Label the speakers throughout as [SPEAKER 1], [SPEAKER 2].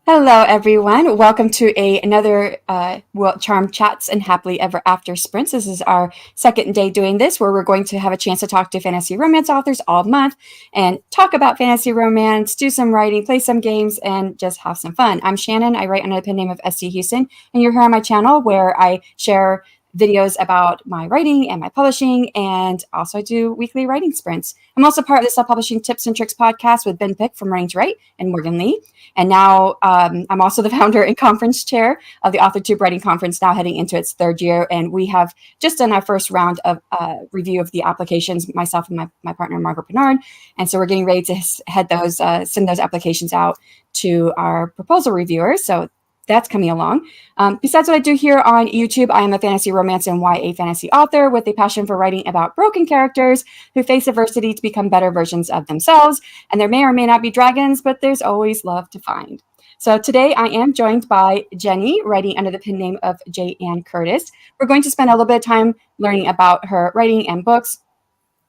[SPEAKER 1] Hello, everyone. Welcome to another Charm Chats and Happily Ever After Sprints. This is our second day doing this, where we're going to have a chance to talk to fantasy romance authors all month and talk about fantasy romance, do some writing, play some games, and just have some fun. I'm Shannon. I write under the pen name of SC Houston, and you're here on my channel where I share videos about my writing and my publishing, and also I do weekly writing sprints. I'm also part of the Self-Publishing Tips and Tricks podcast with Ben Pick from Writing to Write and Morgan Lee. And now I'm also the founder and conference chair of the AuthorTube Writing Conference, now heading into its third year. And we have just done our first round of review of the applications, myself and my partner, Margaret Bernard. And so we're getting ready to send those applications out to our proposal reviewers. So that's coming along. Besides what I do here on YouTube, I am a fantasy romance and YA fantasy author with a passion for writing about broken characters who face adversity to become better versions of themselves. And there may or may not be dragons, but there's always love to find. So today I am joined by Jenny, writing under the pen name of J. Ann Curtis. We're going to spend a little bit of time learning about her writing and books.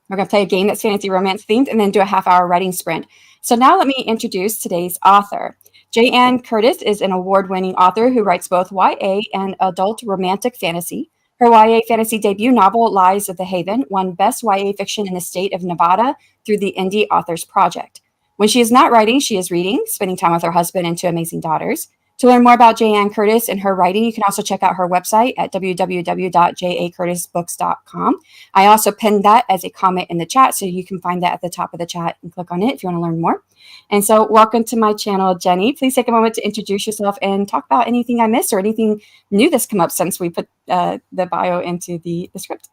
[SPEAKER 1] We're going to play a game that's fantasy romance themed and then do a half-hour writing sprint. So now let me introduce today's author. J. Ann Curtis is an award-winning author who writes both YA and adult romantic fantasy. Her YA fantasy debut novel, Lies of the Haven, won Best YA Fiction in the state of Nevada through the Indie Authors Project. When she is not writing, she is reading, spending time with her husband and two amazing daughters. To learn more about J. Ann Curtis and her writing, you can also check out her website at www.jacurtisbooks.com. I also pinned that as a comment in the chat, so you can find that at the top of the chat and click on it if you want to learn more. And so welcome to my channel, Jenny. Please take a moment to introduce yourself and talk about anything I missed or anything new that's come up since we put the bio into the script.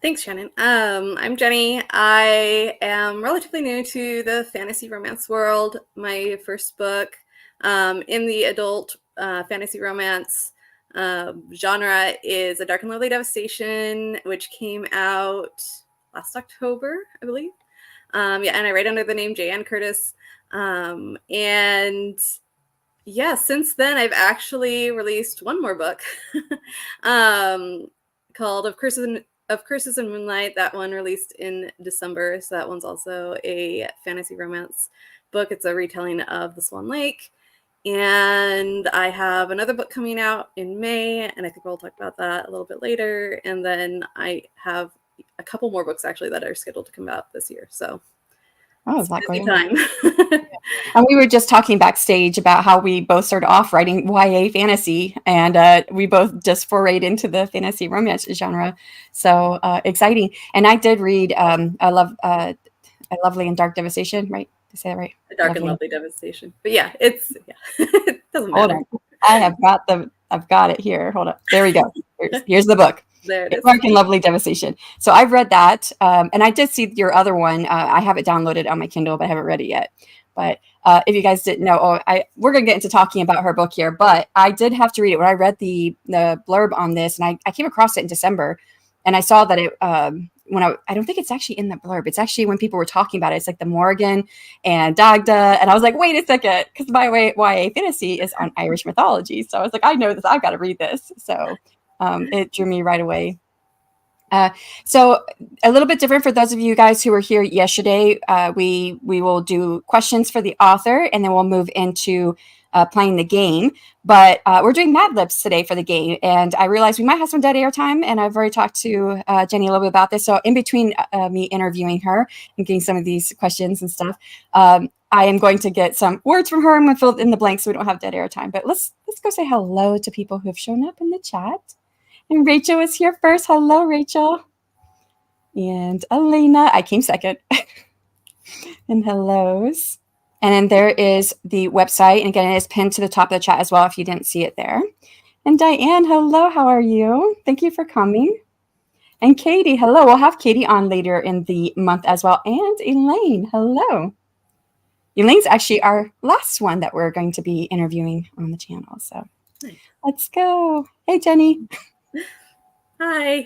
[SPEAKER 2] Thanks, Shannon. I'm Jenny. I am relatively new to the fantasy romance world. My first book in the adult fantasy romance genre is A Dark and Lovely Devastation, which came out last October, I believe. And I write under the name J. Ann Curtis. And yeah, since then I've actually released one more book called Of Curses and Moonlight. That one released in December. So that one's also a fantasy romance book. It's a retelling of The Swan Lake. And I have another book coming out in May, and I think we'll talk about that a little bit later. And then I have a couple more books actually that are scheduled to come out this year. So
[SPEAKER 1] it's a
[SPEAKER 2] busy time.
[SPEAKER 1] And we were just talking backstage about how we both started off writing YA fantasy, and we both just forayed into the fantasy romance genre. So exciting. And I did read A Lovely and Dark Devastation, right? Did I say that right?
[SPEAKER 2] A Dark and Lovely Devastation. But yeah, it doesn't matter.
[SPEAKER 1] Hold on. I've got it here. Hold up. There we go. Here's the book.
[SPEAKER 2] There it is.
[SPEAKER 1] Dark and Lovely Devastation. So I've read that, and I did see your other one. I have it downloaded on my Kindle, but I haven't read it yet. But if you guys didn't know, we're going to get into talking about her book here, but I did have to read it. When I read the blurb on this, and I came across it in December, and I saw that it I don't think it's actually in the blurb. It's actually when people were talking about it. It's like the Morgan and Dagda, and I was like, wait a second, because my YA fantasy is on Irish mythology. So I was like, I know this. I've got to read this. So it drew me right away. So a little bit different for those of you guys who were here yesterday. We will do questions for the author, and then we'll move into playing the game. But we're doing Mad Libs today for the game, and I realized we might have some dead air time, and I've already talked to Jenny a little bit about this. So in between me interviewing her and getting some of these questions and stuff, I am going to get some words from her. I'm going to fill in the blanks so we don't have dead air time. But let's go say hello to people who have shown up in the chat. And Rachel is here first. Hello, Rachel. And Elena, I came second. And hellos. And then there is the website. And again, it is pinned to the top of the chat as well if you didn't see it there. And Diane, hello, how are you? Thank you for coming. And Katie, hello. We'll have Katie on later in the month as well. And Elaine, hello. Elaine's actually our last one that we're going to be interviewing on the channel. So let's go. Hey, Jenny.
[SPEAKER 2] Hi.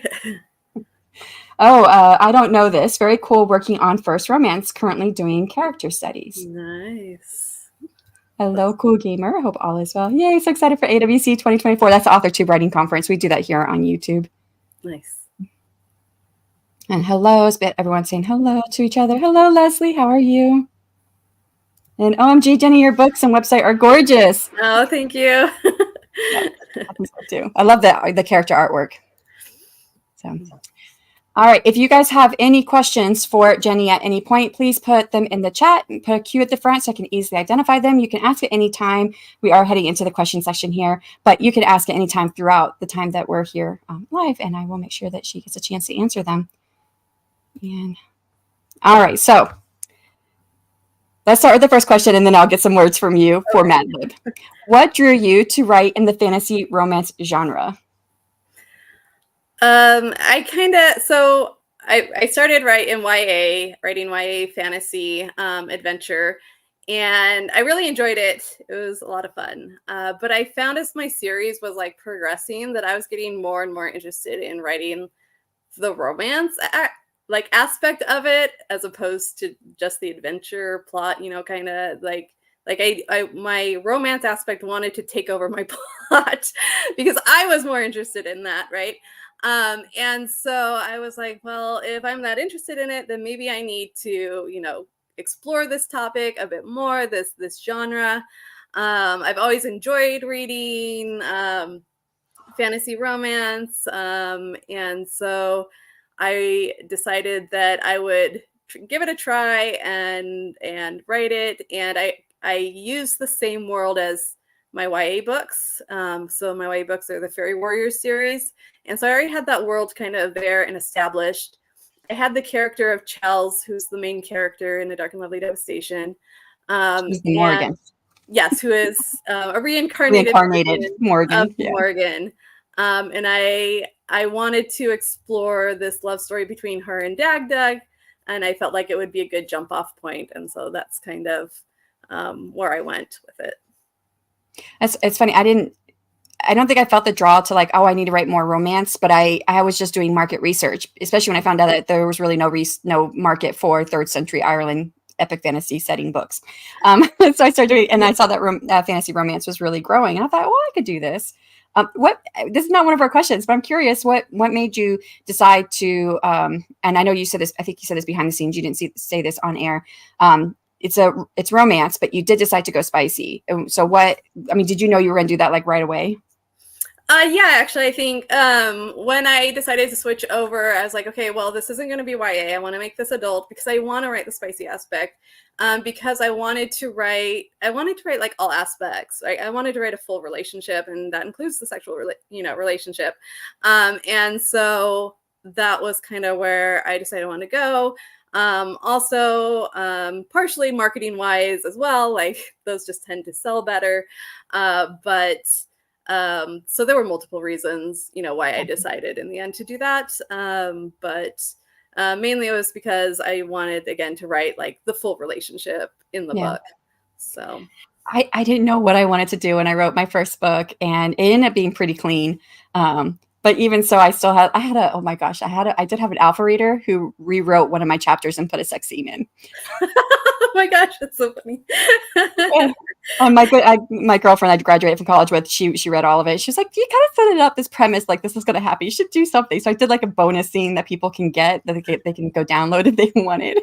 [SPEAKER 1] I don't know this. Very cool. Working on first romance. Currently doing character studies.
[SPEAKER 2] Nice.
[SPEAKER 1] Hello, cool gamer. I hope all is well. Yay, so excited for AWC 2024. That's the AuthorTube Writing Conference. We do that here on YouTube.
[SPEAKER 2] Nice.
[SPEAKER 1] And hellos. Everyone's saying hello to each other. Hello, Leslie. How are you? And OMG, Jenny, your books and website are gorgeous.
[SPEAKER 2] Oh, thank you.
[SPEAKER 1] Yeah, I think so too. I love the character artwork. So, all right. If you guys have any questions for Jenny at any point, please put them in the chat and put a Q at the front so I can easily identify them. You can ask at any time. We are heading into the question section here, but you can ask at any time throughout the time that we're here live, and I will make sure that she gets a chance to answer them. And all right. So let's start with the first question, and then I'll get some words from you for Mad Lib. What drew you to write in the fantasy romance genre?
[SPEAKER 2] I started writing YA fantasy adventure, and I really enjoyed it. It was a lot of fun. But I found as my series was like progressing that I was getting more and more interested in writing the romance like aspect of it as opposed to just the adventure plot, kind of like my romance aspect wanted to take over my plot because I was more interested in that, right? And so I was like, well, if I'm that interested in it, then maybe I need to, explore this topic a bit more, this genre. I've always enjoyed reading fantasy romance, and so I decided that I would give it a try and write it. And I use the same world as my YA books. So my YA books are the Fairy Warriors series, and so I already had that world kind of there and established. I had the character of Chels, who's the main character in A Dark and Lovely Devastation.
[SPEAKER 1] She's
[SPEAKER 2] And
[SPEAKER 1] Morgan.
[SPEAKER 2] yes, who is a reincarnated version
[SPEAKER 1] Morgan.
[SPEAKER 2] of
[SPEAKER 1] Yeah.
[SPEAKER 2] Morgan. And I wanted to explore this love story between her and Dagdag, and I felt like it would be a good jump off point, and so that's kind of where I went with it.
[SPEAKER 1] It's funny. I don't think I felt the draw to like, oh, I need to write more romance, but I was just doing market research, especially when I found out that there was really no market for 3rd century Ireland epic fantasy setting books. So I started doing, and I saw that fantasy romance was really growing, and I thought, well, I could do this. This is not one of our questions, but I'm curious, what made you decide to? And I know you said this. I think you said this behind the scenes. You didn't say this on air. It's romance, but you did decide to go spicy. So what? I mean, did you know you were going to do that like right away?
[SPEAKER 2] Yeah, actually, I think when I decided to switch over, I was like, okay, well, this isn't going to be YA. I want to make this adult because I want to write the spicy aspect. Because I wanted to write like all aspects. Right? I wanted to write a full relationship, and that includes the sexual, relationship. And so that was kind of where I decided I want to go. Also, partially marketing wise as well, like those just tend to sell better. But so there were multiple reasons, why I decided in the end to do that. But mainly it was because I wanted, again, to write like the full relationship in the book. So
[SPEAKER 1] I didn't know what I wanted to do when I wrote my first book, and it ended up being pretty clean. But even so, I did have an alpha reader who rewrote one of my chapters and put a sex scene in.
[SPEAKER 2] Oh my gosh, that's so funny.
[SPEAKER 1] My girlfriend I graduated from college with, she read all of it. She was like, you kind of set it up, this premise, like this is going to happen. You should do something. So I did like a bonus scene that people can get, that they can go download if they wanted.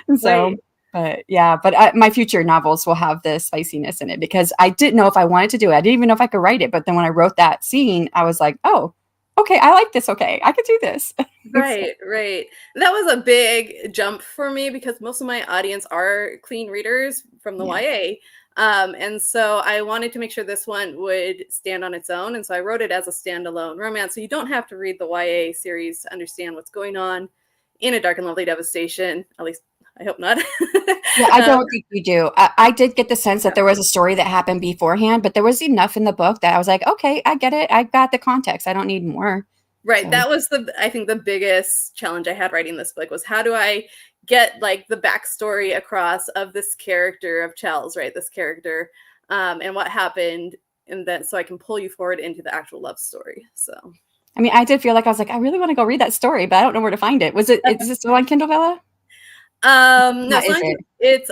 [SPEAKER 1] And so, right. But my future novels will have the spiciness in it because I didn't know if I wanted to do it. I didn't even know if I could write it. But then when I wrote that scene, I was like, oh, okay, I like this. Okay, I could do this.
[SPEAKER 2] Right. That was a big jump for me because most of my audience are clean readers from the YA. And so I wanted to make sure this one would stand on its own. And so I wrote it as a standalone romance. So you don't have to read the YA series to understand what's going on in A Dark and Lovely Devastation. At least I hope not.
[SPEAKER 1] Yeah, I don't think you do. I did get the sense that there was a story that happened beforehand, but there was enough in the book that I was like, okay, I get it. I got the context. I don't need more.
[SPEAKER 2] Right.
[SPEAKER 1] So.
[SPEAKER 2] That was I think the biggest challenge I had writing this book was how do I get like the backstory across of this character of Chels, right? This character, and what happened, and then so I can pull you forward into the actual love story. So,
[SPEAKER 1] I mean, I did feel like I was like, I really want to go read that story, but I don't know where to find it. Is it still on Kindle, Bella?
[SPEAKER 2] No, it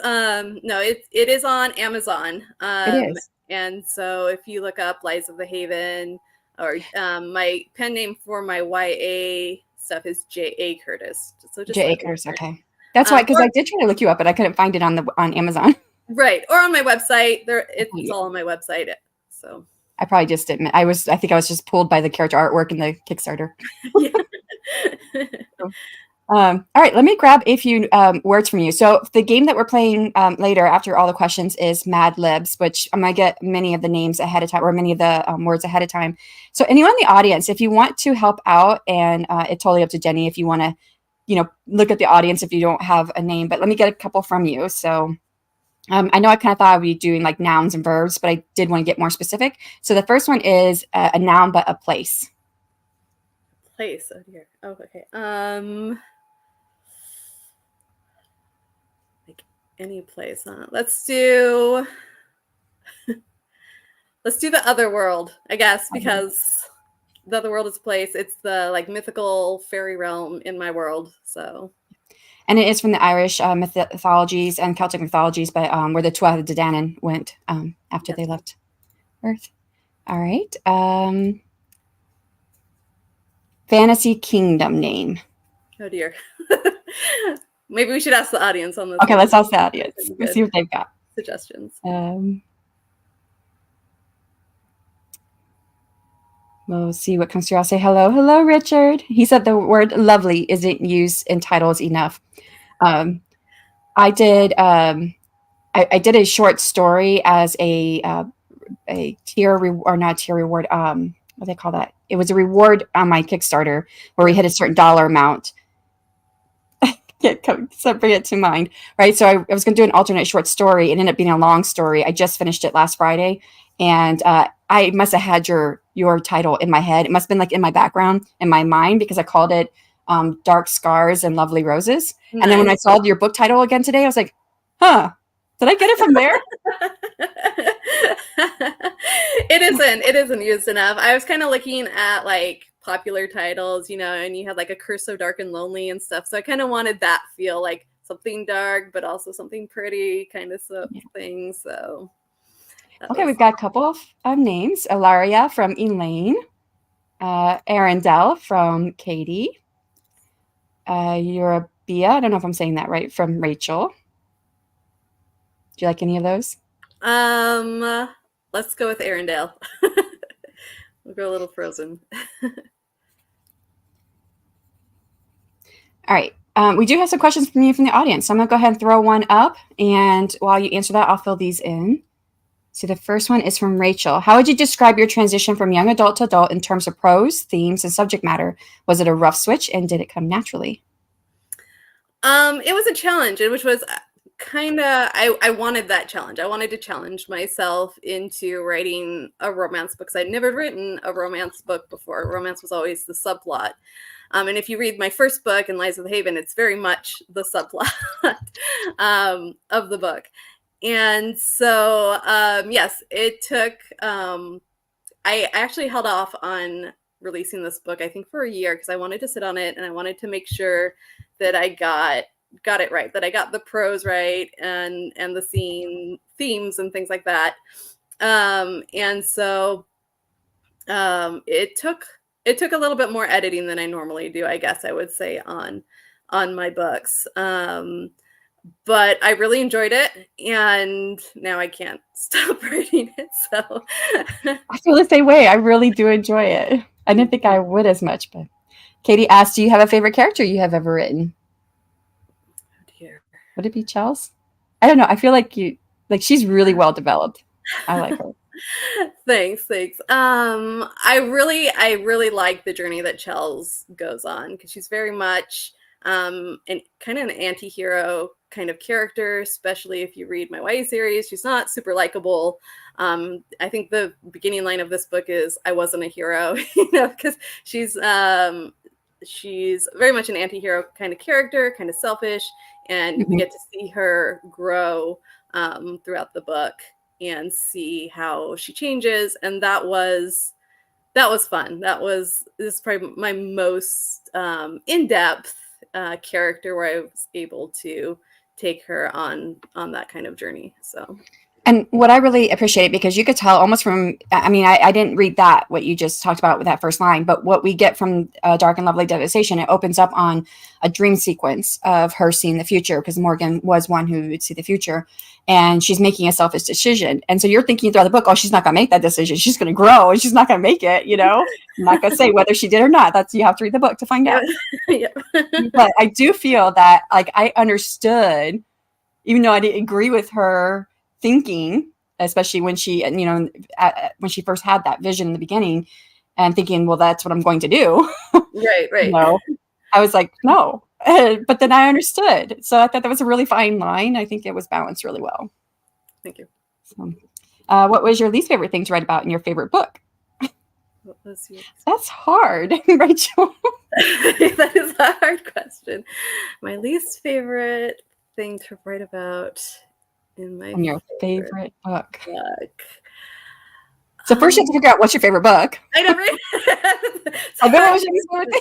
[SPEAKER 2] is on Amazon.
[SPEAKER 1] It is.
[SPEAKER 2] And so if you look up Lies of the Haven, or my pen name for my YA stuff is J.A. Curtis. So just
[SPEAKER 1] J.A. Curtis, okay. That's why, because I did try to look you up, but I couldn't find it on Amazon.
[SPEAKER 2] Right. Or on my website. It's all on my website. So
[SPEAKER 1] I probably just didn't. I think I was just pulled by the character artwork in the Kickstarter.
[SPEAKER 2] yeah.
[SPEAKER 1] All right, let me grab a few words from you. So the game that we're playing later after all the questions is Mad Libs, which I'm going to get many of the names ahead of time or many of the words ahead of time. So anyone in the audience, if you want to help out, and it's totally up to Jenny if you want to, look at the audience if you don't have a name, but let me get a couple from you. So I know I kind of thought I'd be doing like nouns and verbs, but I did want to get more specific. So the first one is a noun, but a place.
[SPEAKER 2] Place. Oh dear. Oh, okay. Like any place, huh? Let's do the other world, I guess, because the other world is a place. It's the like mythical fairy realm in my world. So.
[SPEAKER 1] And it is from the Irish mythologies and Celtic mythologies, but where the Tuatha De Danann went after they left Earth. All right. Fantasy kingdom name.
[SPEAKER 2] Oh dear. Maybe we should ask the audience on this.
[SPEAKER 1] Okay, let's ask the audience. Let's see what they've got.
[SPEAKER 2] Suggestions.
[SPEAKER 1] We'll see what comes through. I'll say hello. Hello, Richard. He said the word lovely isn't used in titles enough. I did I did a short story as a tier or not tier reward. What do they call that? It was a reward on my Kickstarter where we hit a certain dollar amount. Bring it to mind, right? So I was going to do an alternate short story. It ended up being a long story. I just finished it last Friday, and I must have had your title in my head. It must have been like in my background, in my mind, because I called it Dark Scars and Lovely Roses. Nice. And then when I saw your book title again today, I was like, huh, did I get it from there?
[SPEAKER 2] It isn't used enough. I was kind of looking at like popular titles, and you had like A Curse So Dark and Lonely and stuff. So I kind of wanted that feel, like something dark, but also something pretty kind of thing. So.
[SPEAKER 1] Okay, we've got a couple of names. Ilaria from Elaine. Arendelle from Katie. Eurabia, I don't know if I'm saying that right, from Rachel. Do you like any of those?
[SPEAKER 2] Let's go with Arendelle. We'll go a little Frozen.
[SPEAKER 1] All right. We do have some questions from you from the audience. So I'm going to go ahead and throw one up. And while you answer that, I'll fill these in. So the first one is from Rachel. How would you describe your transition from young adult to adult in terms of prose, themes, and subject matter? Was it a rough switch, and did it come naturally?
[SPEAKER 2] It was a challenge, which was kind of, I wanted that challenge. I wanted to challenge myself into writing a romance book, because I'd never written a romance book before. Romance was always the subplot. And if you read my first book, In Lies of the Haven, it's very much the subplot of the book. And so, yes, it took, I actually held off on releasing this book, I think, for a year, because I wanted to sit on it and I wanted to make sure that I got it right, that I got the prose right and the themes and things like that. And so it took a little bit more editing than I normally do, I guess I would say, on my books. But I really enjoyed it, and now I can't stop reading it. So
[SPEAKER 1] I feel the same way. I really do enjoy it. I didn't think I would as much, but Katie asked, do you have a favorite character you have ever written?
[SPEAKER 2] Oh dear.
[SPEAKER 1] Would it be Chels? I don't know. I feel like she's really well developed. I like her.
[SPEAKER 2] Thanks. I really like the journey that Chels goes on, because she's very much and kind of an anti-hero kind of character, especially if you read my YA series. She's not super likable. I think the beginning line of this book is, I wasn't a hero, because she's very much an anti-hero kind of character, kind of selfish, and we get to see her grow throughout the book and see how she changes. And that was fun. This is probably my most in-depth character, where I was able to take her on that kind of journey. So,
[SPEAKER 1] And what I really appreciate, because you could tell almost from, I mean, I didn't read that, what you just talked about with that first line, but what we get from Dark and Lovely Devastation, it opens up on a dream sequence of her seeing the future, because Morgan was one who would see the future, and she's making a selfish decision. And so you're thinking throughout the book, oh, she's not going to make that decision. She's going to grow and she's not going to make it, you know? I'm not going to say whether she did or not. You have to read the book to find out.
[SPEAKER 2] Yeah.
[SPEAKER 1] But I do feel that, like, I understood, even though I didn't agree with her thinking, especially when she, you know, when she first had that vision in the beginning, and thinking, well, that's what I'm going to do.
[SPEAKER 2] Right.
[SPEAKER 1] You know, I was like, no. But then I understood. So I thought that was a really fine line. I think it was balanced really well.
[SPEAKER 2] Thank you.
[SPEAKER 1] So, what was your least favorite thing to write about in your favorite book?
[SPEAKER 2] What was yours?
[SPEAKER 1] That's hard, Rachel.
[SPEAKER 2] That is a hard question. My least favorite thing to write about in your
[SPEAKER 1] favorite book.
[SPEAKER 2] So
[SPEAKER 1] first you have to figure out what's your favorite book.
[SPEAKER 2] I know, right?
[SPEAKER 1] So then what was your least favorite thing?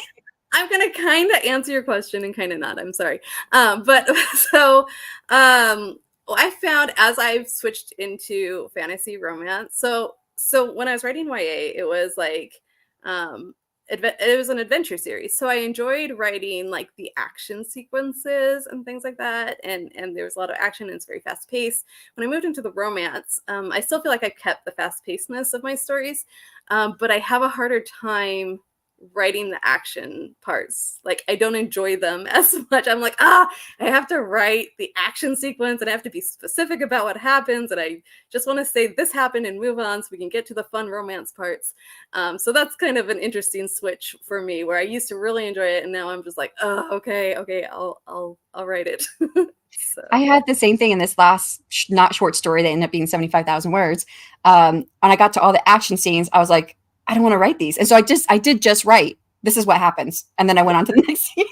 [SPEAKER 2] I'm gonna kind of answer your question and kind of not. I'm sorry. But so I found, as I've switched into fantasy romance, so when I was writing YA, it was like it was an adventure series, so I enjoyed writing like the action sequences and things like that, and there was a lot of action and it's very fast paced. When I moved into the romance, I still feel like I kept the fast pacedness of my stories, but I have a harder time writing the action parts. Like, I don't enjoy them as much. I'm like, I have to write the action sequence and I have to be specific about what happens, and I just want to say this happened and move on so we can get to the fun romance parts. So that's kind of an interesting switch for me, where I used to really enjoy it and now I'm just like, okay, I'll write it. So.
[SPEAKER 1] I had the same thing in this last not short story that ended up being 75,000 words. And I got to all the action scenes. I was like, I don't want to write these. And so I did just write, this is what happens. And then I went on to the next scene.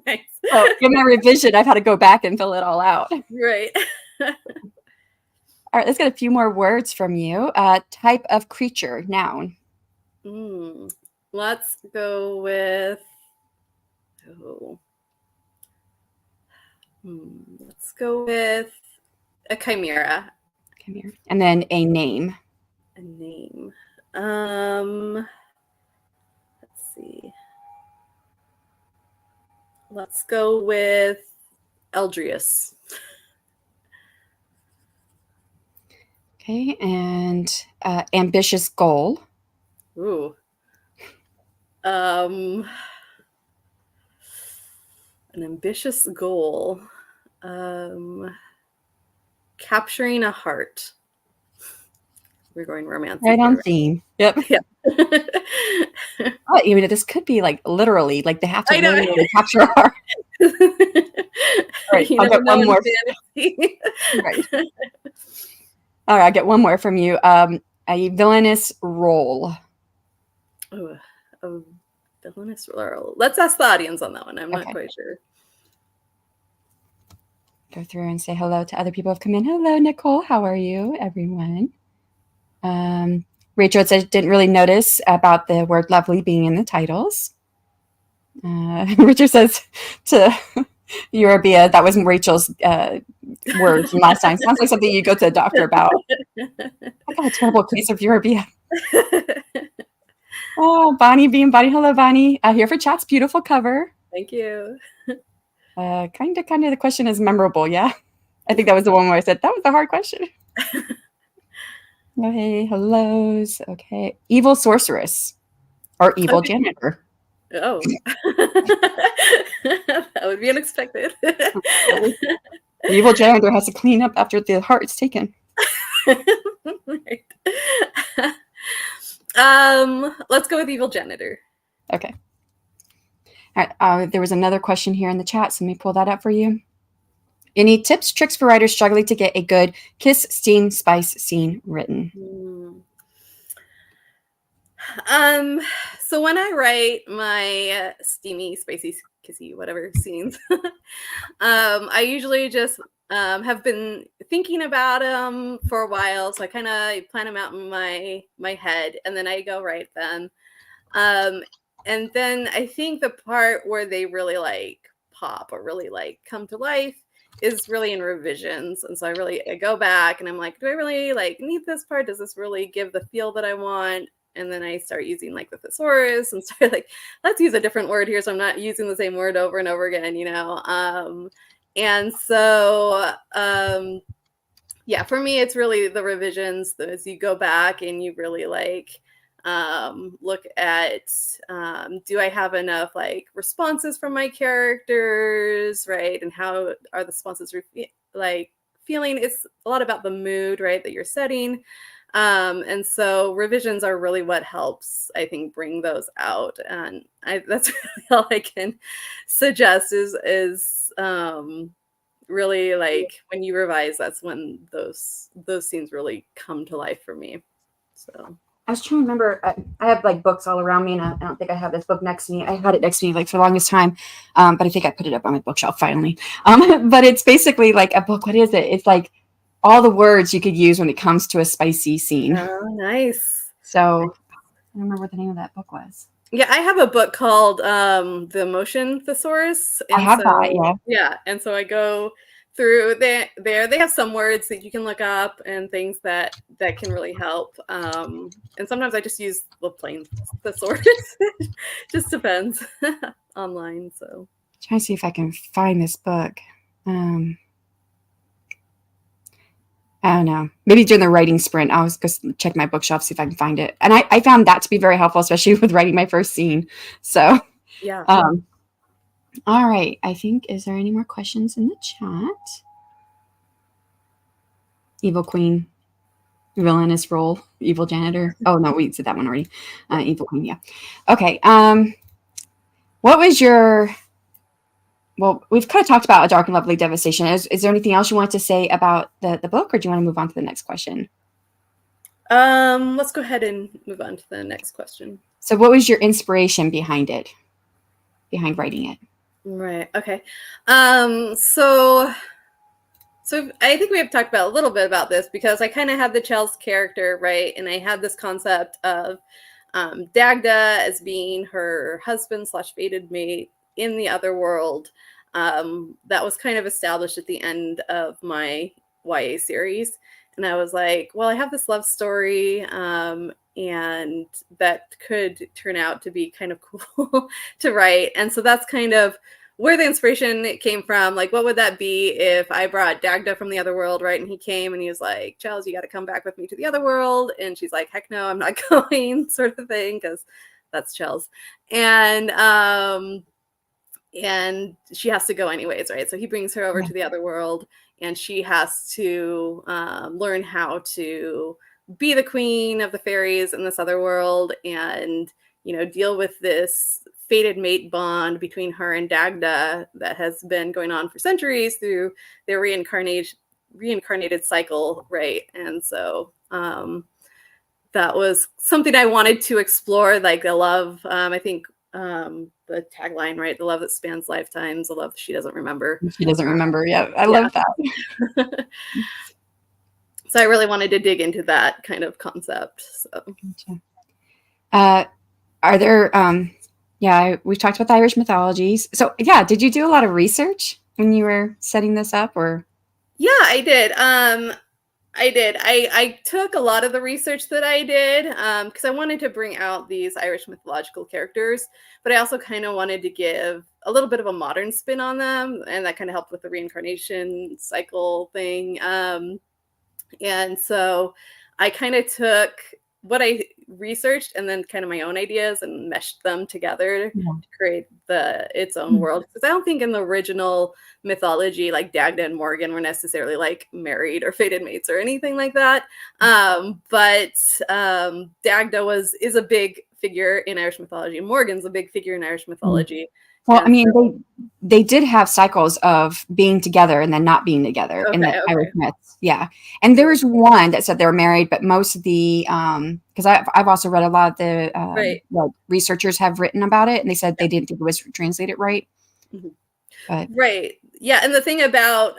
[SPEAKER 1] Nice. So in my revision, I've had to go back and fill it all out.
[SPEAKER 2] Right.
[SPEAKER 1] All right, let's get a few more words from you. Type of creature, noun.
[SPEAKER 2] Let's go with, let's go with a chimera.
[SPEAKER 1] Chimera. And then a name.
[SPEAKER 2] A name. Let's see. Let's go with Eldrius.
[SPEAKER 1] Okay, and ambitious goal.
[SPEAKER 2] Ooh. An ambitious goal. Capturing a heart. We're going romance.
[SPEAKER 1] Right on theme. Yep.
[SPEAKER 2] Yeah.
[SPEAKER 1] You know, this could be like literally, like they have to literally capture a heart. All right, I'll get one more. Right. All right, I'll get one more from you. A villainous role.
[SPEAKER 2] Oh, a villainous role. Let's ask the audience on that one. I'm not quite sure.
[SPEAKER 1] Go through and say hello to other people who have come in. Hello, Nicole. How are you, everyone? Rachel said didn't really notice about the word lovely being in the titles. Richard says to Eurobia, that was Rachel's words from last time. Sounds like something you go to the doctor about. I got a terrible case of Eurobia. Oh, Bonnie being Bonnie. Hello, Bonnie. Here for chat's beautiful cover.
[SPEAKER 2] Thank you.
[SPEAKER 1] Kind of the question is memorable, yeah? I think that was the one where I said, that was a hard question. Oh, hey, hellos. Okay. Evil sorceress or evil janitor.
[SPEAKER 2] Oh. That would be unexpected.
[SPEAKER 1] The evil janitor has to clean up after the heart is taken.
[SPEAKER 2] Right. Let's go with evil janitor.
[SPEAKER 1] Okay. All right. There was another question here in the chat, so let me pull that up for you. Any tips, tricks for writers struggling to get a good kiss, steam, spice scene written?
[SPEAKER 2] So when I write my steamy, spicy, kissy, whatever scenes, I usually just have been thinking about them for a while. So I kind of plan them out in my head, and then I go write them. And then I think the part where they really like pop or really like come to life is really in revisions. And so I go back and I'm like, do I really like need this part? Does this really give the feel that I want? And then I start using like the thesaurus and start like, let's use a different word here so I'm not using the same word over and over again, you know? And so yeah, for me, it's really the revisions as you go back and you really like look at do I have enough like responses from my characters, right? And how are the responses like feeling? It's a lot about the mood, right, that you're setting. And so revisions are really what helps, I think, bring those out. And that's really all I can suggest is really like when you revise, that's when those scenes really come to life for me. So
[SPEAKER 1] I was trying to remember. I have like books all around me, and I don't think I have this book next to me. I had it next to me like for the longest time, but I think I put it up on my bookshelf finally. But it's basically like a book. What is it? It's like all the words you could use when it comes to a spicy scene.
[SPEAKER 2] oh, nice.
[SPEAKER 1] So I don't remember what the name of that book was.
[SPEAKER 2] Yeah, I have a book called The Emotion Thesaurus.
[SPEAKER 1] I
[SPEAKER 2] And
[SPEAKER 1] have that.
[SPEAKER 2] so
[SPEAKER 1] Yeah.
[SPEAKER 2] yeah, and so I go through there. They have some words that you can look up and things that can really help. And sometimes I just use the plain thesaurus. Just depends online. So
[SPEAKER 1] Trying to see if I can find this book. I don't know. Maybe during the writing sprint, I'll just check my bookshelf, see if I can find it. And I found that to be very helpful, especially with writing my first scene. So,
[SPEAKER 2] yeah.
[SPEAKER 1] All right. I think, is there any more questions in the chat? Evil Queen, villainous role, evil janitor. Oh, no, we said that one already. Evil Queen, yeah. Okay. What was your, well, we've kind of talked about A Dark and Lovely Devastation. Is there anything else you want to say about the book, or do you want to move on to the next question?
[SPEAKER 2] Let's go ahead and move on to the next question.
[SPEAKER 1] So what was your inspiration behind writing it?
[SPEAKER 2] Right. Okay. So I think we have talked about a little bit about this because I kind of had the Chels character, right? And I had this concept of Dagda as being her husband / fated mate in the other world. That was kind of established at the end of my YA series. And I was like, well, I have this love story, and that could turn out to be kind of cool to write. And so that's kind of where the inspiration came from. Like, what would that be if I brought Dagda from the other world, right? And he came and he was like, Chels, you got to come back with me to the other world. And she's like, heck no, I'm not going, sort of thing, because that's Chels. And she has to go anyways, right? So he brings her over to the other world, and she has to learn how to be the queen of the fairies in this other world, and deal with this fated mate bond between her and Dagda that has been going on for centuries through their reincarnated cycle, right? And so that was something I wanted to explore, like the love. I think the tagline, right? The love that spans lifetimes, the love she doesn't remember.
[SPEAKER 1] She doesn't remember. Yeah, I love that.
[SPEAKER 2] So I really wanted to dig into that kind of concept. So,
[SPEAKER 1] are there? Yeah, we've talked about the Irish mythologies. So, yeah, did you do a lot of research when you were setting this up, or?
[SPEAKER 2] Yeah, I did. I took a lot of the research that I did because I wanted to bring out these Irish mythological characters, but I also kind of wanted to give a little bit of a modern spin on them, and that kind of helped with the reincarnation cycle thing. And so I kind of took what I researched and then kind of my own ideas and meshed them together to create its own world. Because I don't think in the original mythology, like Dagda and Morgan were necessarily like married or fated mates or anything like that. But Dagda is a big figure in Irish mythology, and Morgan's a big figure in Irish mythology.
[SPEAKER 1] Well, I mean, they did have cycles of being together and then not being together in the Irish myths. Yeah. And there was one that said they were married, but most of the, because I've also read a lot of the like researchers have written about it, and they said they didn't think it was translated right.
[SPEAKER 2] Mm-hmm.
[SPEAKER 1] But,
[SPEAKER 2] right. Yeah. And the thing about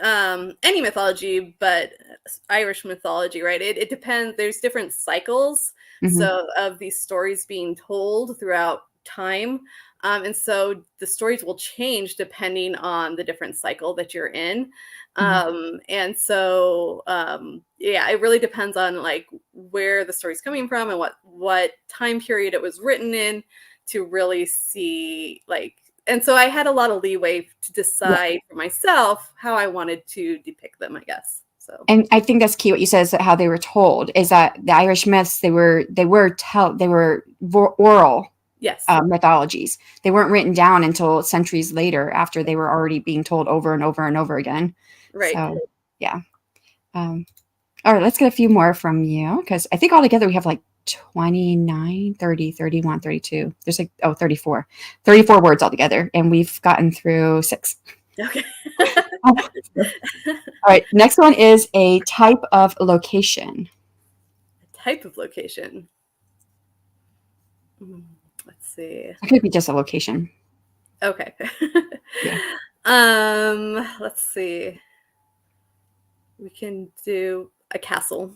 [SPEAKER 2] any mythology, but Irish mythology, right? It depends. There's different cycles. So of these stories being told throughout time. And so the stories will change depending on the different cycle that you're in.
[SPEAKER 1] Mhm.
[SPEAKER 2] And so yeah, it really depends on like where the story's coming from and what time period it was written in to really see like, and so I had a lot of leeway to
[SPEAKER 1] Yeah.
[SPEAKER 2] decide for myself how I wanted to depict them, I guess. So
[SPEAKER 1] And I think that's key. What you said is that how they were told is that the Irish myths they were oral
[SPEAKER 2] yes,
[SPEAKER 1] mythologies. They weren't written down until centuries later after they were already being told over and over and over again.
[SPEAKER 2] right.
[SPEAKER 1] So yeah. Um, all right, let's get a few more from you because I think altogether we have like 29, 30, 31, 32. There's like, 34. 34 words altogether, and we've gotten through 6.
[SPEAKER 2] Okay.
[SPEAKER 1] All right, next one is a type of location.
[SPEAKER 2] Type of location. Let's see.
[SPEAKER 1] It could be just a location.
[SPEAKER 2] Okay.
[SPEAKER 1] Yeah.
[SPEAKER 2] Let's see. We can do a castle.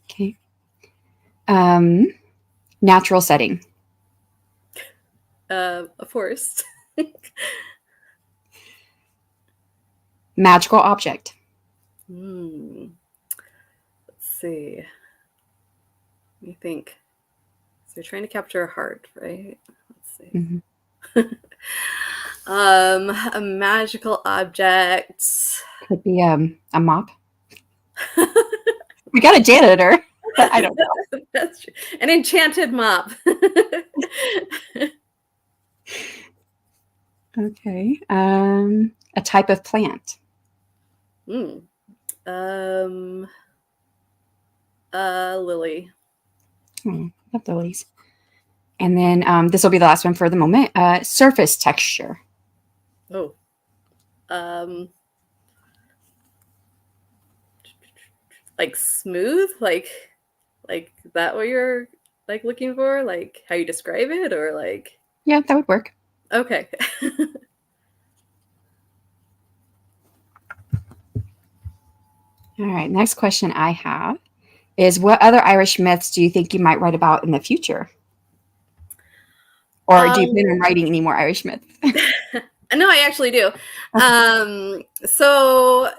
[SPEAKER 1] Okay. Natural setting.
[SPEAKER 2] A forest.
[SPEAKER 1] Magical object.
[SPEAKER 2] Let's see. Let me think. So you're trying to capture a heart, right? Let's see.
[SPEAKER 1] Mm-hmm.
[SPEAKER 2] A magical object.
[SPEAKER 1] Could be a mop. We got a janitor, but I don't know.
[SPEAKER 2] That's true. An enchanted mop.
[SPEAKER 1] Okay. A type of plant.
[SPEAKER 2] Lily.
[SPEAKER 1] Love lilies. And then this will be the last one for the moment. Surface texture.
[SPEAKER 2] Oh. Like smooth, like that what you're like looking for, like how you describe it, or like
[SPEAKER 1] Yeah, that would work.
[SPEAKER 2] okay.
[SPEAKER 1] All right. Next question I have is what other Irish myths do you think you might write about in the future? Or do you plan on writing any more Irish myths?
[SPEAKER 2] No, I actually do. So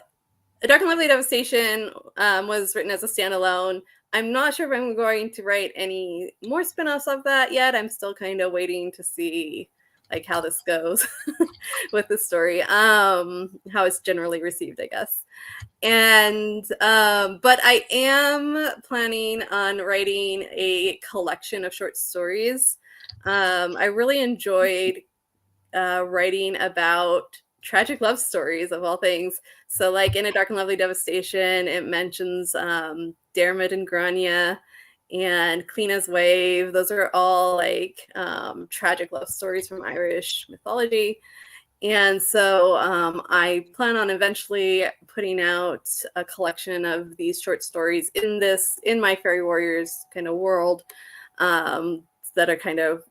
[SPEAKER 2] A Dark and Lovely Devastation was written as a standalone. I'm not sure if I'm going to write any more spin-offs of that yet. I'm still kind of waiting to see like how this goes with the story, how it's generally received, I guess. And but I am planning on writing a collection of short stories. I really enjoyed writing about tragic love stories of all things. So like in A Dark and Lovely Devastation, it mentions Dermot and Grania and Cleana's Wave. Those are all like tragic love stories from Irish mythology. And so I plan on eventually putting out a collection of these short stories in my Fairy Warriors kind of world that are kind of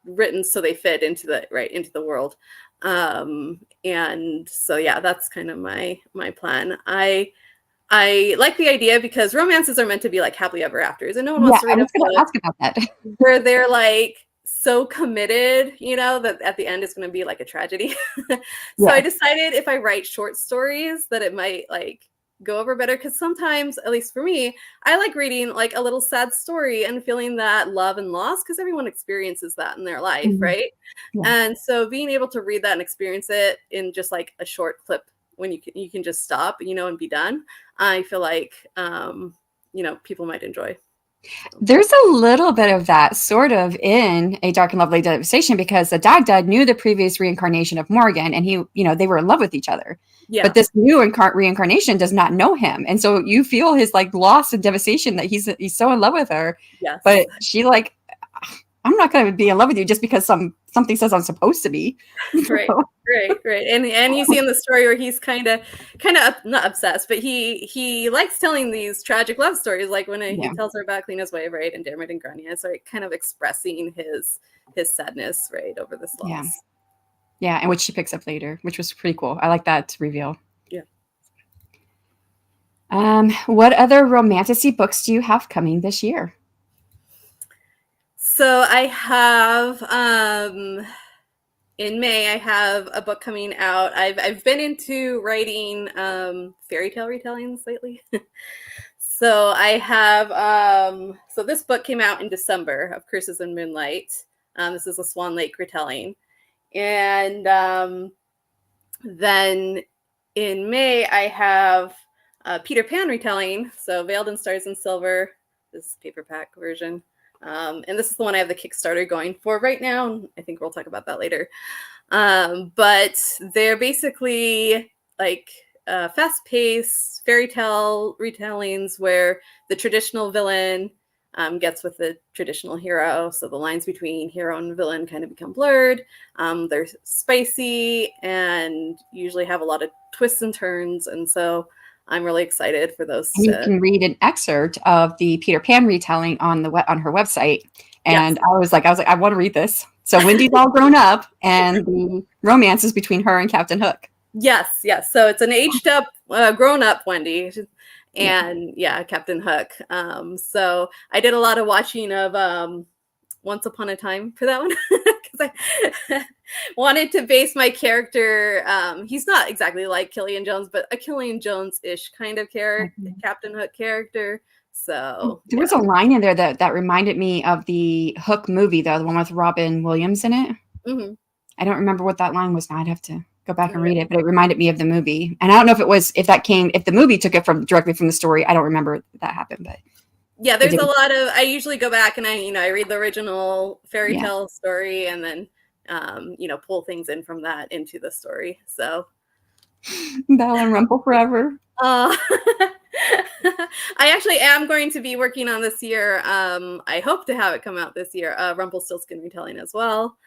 [SPEAKER 2] written so they fit into the world. And so yeah, that's kind of my plan. I like the idea because romances are meant to be like happily ever afters, and no one wants to read
[SPEAKER 1] I
[SPEAKER 2] a
[SPEAKER 1] was going to
[SPEAKER 2] book
[SPEAKER 1] ask about that.
[SPEAKER 2] where they're like so committed, that at the end it's going to be like a tragedy. So I decided if I write short stories that it might like go over better, because sometimes, at least for me, I like reading like a little sad story and feeling that love and loss, because everyone experiences that in their life,
[SPEAKER 1] Mhm.
[SPEAKER 2] right?
[SPEAKER 1] Yeah.
[SPEAKER 2] And so being able to read that and experience it in just like a short clip when you can just stop, and be done, I feel like people might enjoy.
[SPEAKER 1] There's a little bit of that sort of in A Dark and Lovely Devastation because the dad knew the previous reincarnation of Morgan and they were in love with each other.
[SPEAKER 2] Yeah.
[SPEAKER 1] But this new reincarnation does not know him. And so you feel his like loss and devastation that he's so in love with her.
[SPEAKER 2] Yes.
[SPEAKER 1] But she like, I'm not going to be in love with you just because something says I'm supposed to be.
[SPEAKER 2] Right. And you see in the story where he's kind of not obsessed, but he likes telling these tragic love stories, like when he tells her about Cleana's Wave, right, and Dermot and Grania. So kind of expressing his sadness, right, over this loss.
[SPEAKER 1] Yeah, and which she picks up later, which was pretty cool. I like that reveal.
[SPEAKER 2] Yeah.
[SPEAKER 1] What other romantasy books do you have coming this year?
[SPEAKER 2] So I have in May, I have a book coming out. I've been into writing fairy tale retellings lately. So I have so this book came out in December of Curses and Moonlight. This is a Swan Lake retelling. And then in May, I have a Peter Pan retelling. So Veiled in Stars and Silver, this paperback version. And this is the one I have the Kickstarter going for right now. I think we'll talk about that later. But they're basically like fast-paced fairy tale retellings where the traditional villain gets with the traditional hero. So the lines between hero and villain kind of become blurred. They're spicy and usually have a lot of twists and turns. And so I'm really excited for those.
[SPEAKER 1] And you can read an excerpt of the Peter Pan retelling on her website. And yes. I was like, I want to read this. So Wendy's all grown up, and the romance is between her and Captain Hook.
[SPEAKER 2] Yes. So it's an aged up, grown up Wendy, and Captain Hook. So I did a lot of watching of Once Upon a Time for that one because I wanted to base my character. He's not exactly like Killian Jones, but a Killian Jones-ish kind of character, Captain Hook character. So
[SPEAKER 1] there was a line in there that reminded me of the Hook movie, though, the one with Robin Williams in it.
[SPEAKER 2] Mm-hmm.
[SPEAKER 1] I don't remember what that line was now. I'd have to go back and read it, but it reminded me of the movie. And I don't know if the movie took it directly from the story. I don't remember that happened, but
[SPEAKER 2] yeah, there's a lot of. I usually go back and I read the original fairy tale story and then pull things in from that into the story. So
[SPEAKER 1] Belle and Rumple forever.
[SPEAKER 2] I actually am going to be working on this year. I hope to have it come out this year. Rumpelstiltskin retelling as well.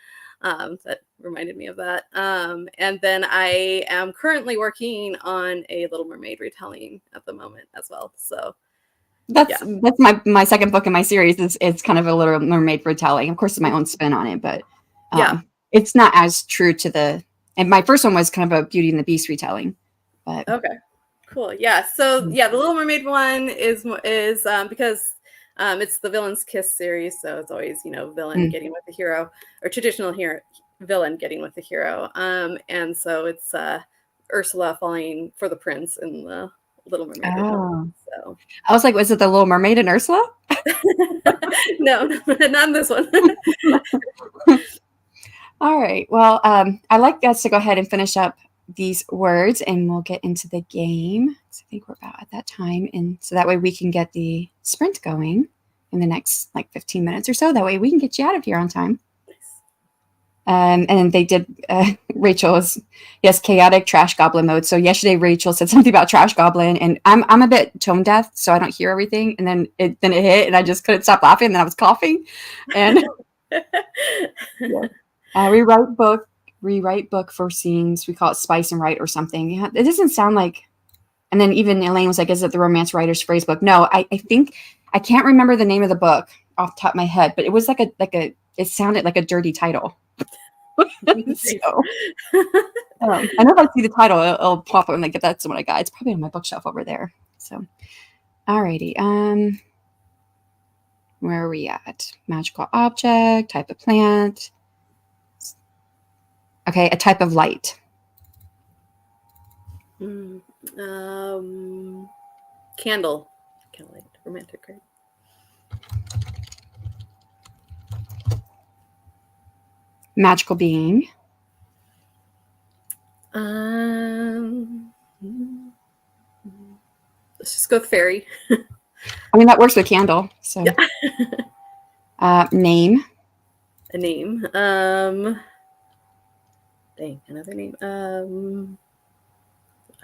[SPEAKER 2] That reminded me of that. And then I am currently working on a Little Mermaid retelling at the moment as well. So
[SPEAKER 1] that's my second book in my series. It's kind of a Little Mermaid retelling. Of course, it's my own spin on it, but it's not as true to and my first one was kind of a Beauty and the Beast retelling. But
[SPEAKER 2] okay. Cool. Yeah. So the Little Mermaid one is because it's the Villain's Kiss series, so it's always villain getting with the hero, or traditional villain getting with the hero. And so it's Ursula falling for the prince in the Little Mermaid.
[SPEAKER 1] Oh. So I was like, was it the Little Mermaid and Ursula?
[SPEAKER 2] No, not in this one.
[SPEAKER 1] All right. Well, I'd like us to go ahead and finish up these words and we'll get into the game. So I think we're about at that time. And so that way we can get the sprint going in the next 15 minutes or so. That way we can get you out of here on time. And they did, Rachel is, yes, chaotic trash goblin mode. So yesterday Rachel said something about trash goblin and I'm a bit tone deaf, so I don't hear everything. And then it hit and I just couldn't stop laughing. And then I was coughing and rewrite book for scenes. We call it Spice and Write or something. Yeah, it doesn't sound like. And then even Elaine was like, "Is it the Romance Writers Phrase book?" No, I think I can't remember the name of the book off the top of my head, but it was like a. It sounded like a dirty title. So I know if I see the title, it'll pop up and like that's what I got. It's probably on my bookshelf over there. So, alrighty. Where are we at? Magical object, type of plant. Okay, a type of light.
[SPEAKER 2] Candle. Candlelight. Romantic, right?
[SPEAKER 1] Magical being.
[SPEAKER 2] Let's just go with fairy.
[SPEAKER 1] I mean, that works with candle. So, name.
[SPEAKER 2] A name. Dang, another name. I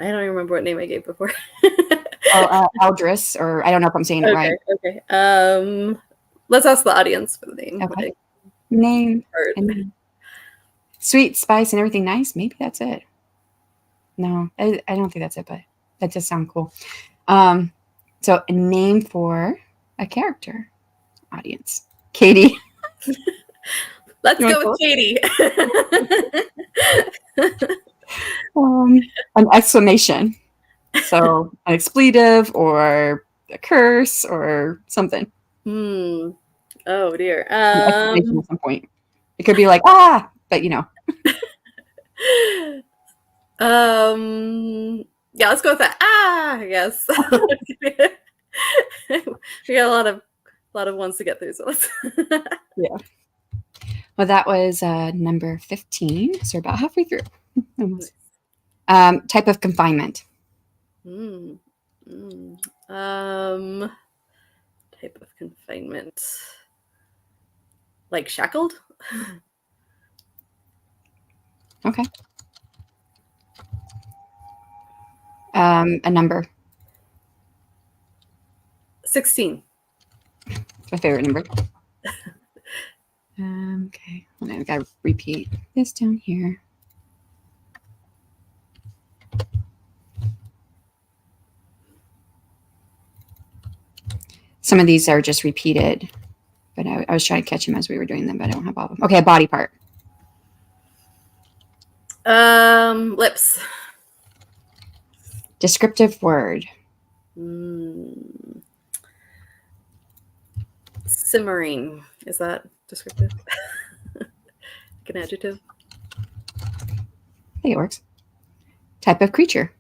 [SPEAKER 2] don't even remember what name I gave before.
[SPEAKER 1] Eldris, or I don't know if I'm saying it right.
[SPEAKER 2] Okay. Let's ask the audience for the name.
[SPEAKER 1] Okay. Name. Sweet, spice, and everything nice. Maybe that's it. No, I don't think that's it, but that just sounds cool. So a name for a character. Audience. Katie.
[SPEAKER 2] Let's go with Katie.
[SPEAKER 1] An exclamation. So an expletive or a curse or something.
[SPEAKER 2] Oh dear.
[SPEAKER 1] An exclamation at some point. It could be like, but
[SPEAKER 2] Yeah, let's go with that. I guess. We got a lot of ones to get through, so let's.
[SPEAKER 1] Yeah. Well, that was number 15. So we're about halfway through. Almost. Type of confinement.
[SPEAKER 2] Mm, mm. Um, Type of confinement. Like shackled?
[SPEAKER 1] Okay. A number.
[SPEAKER 2] 16.
[SPEAKER 1] My favorite number. Okay. Hold on, I gotta repeat this down here. Some of these are just repeated, but I was trying to catch them as we were doing them, but I don't have all of them. Okay, a body part.
[SPEAKER 2] Lips.
[SPEAKER 1] Descriptive word.
[SPEAKER 2] Simmering. Is that descriptive? Like an adjective?
[SPEAKER 1] I think it works. Type of creature.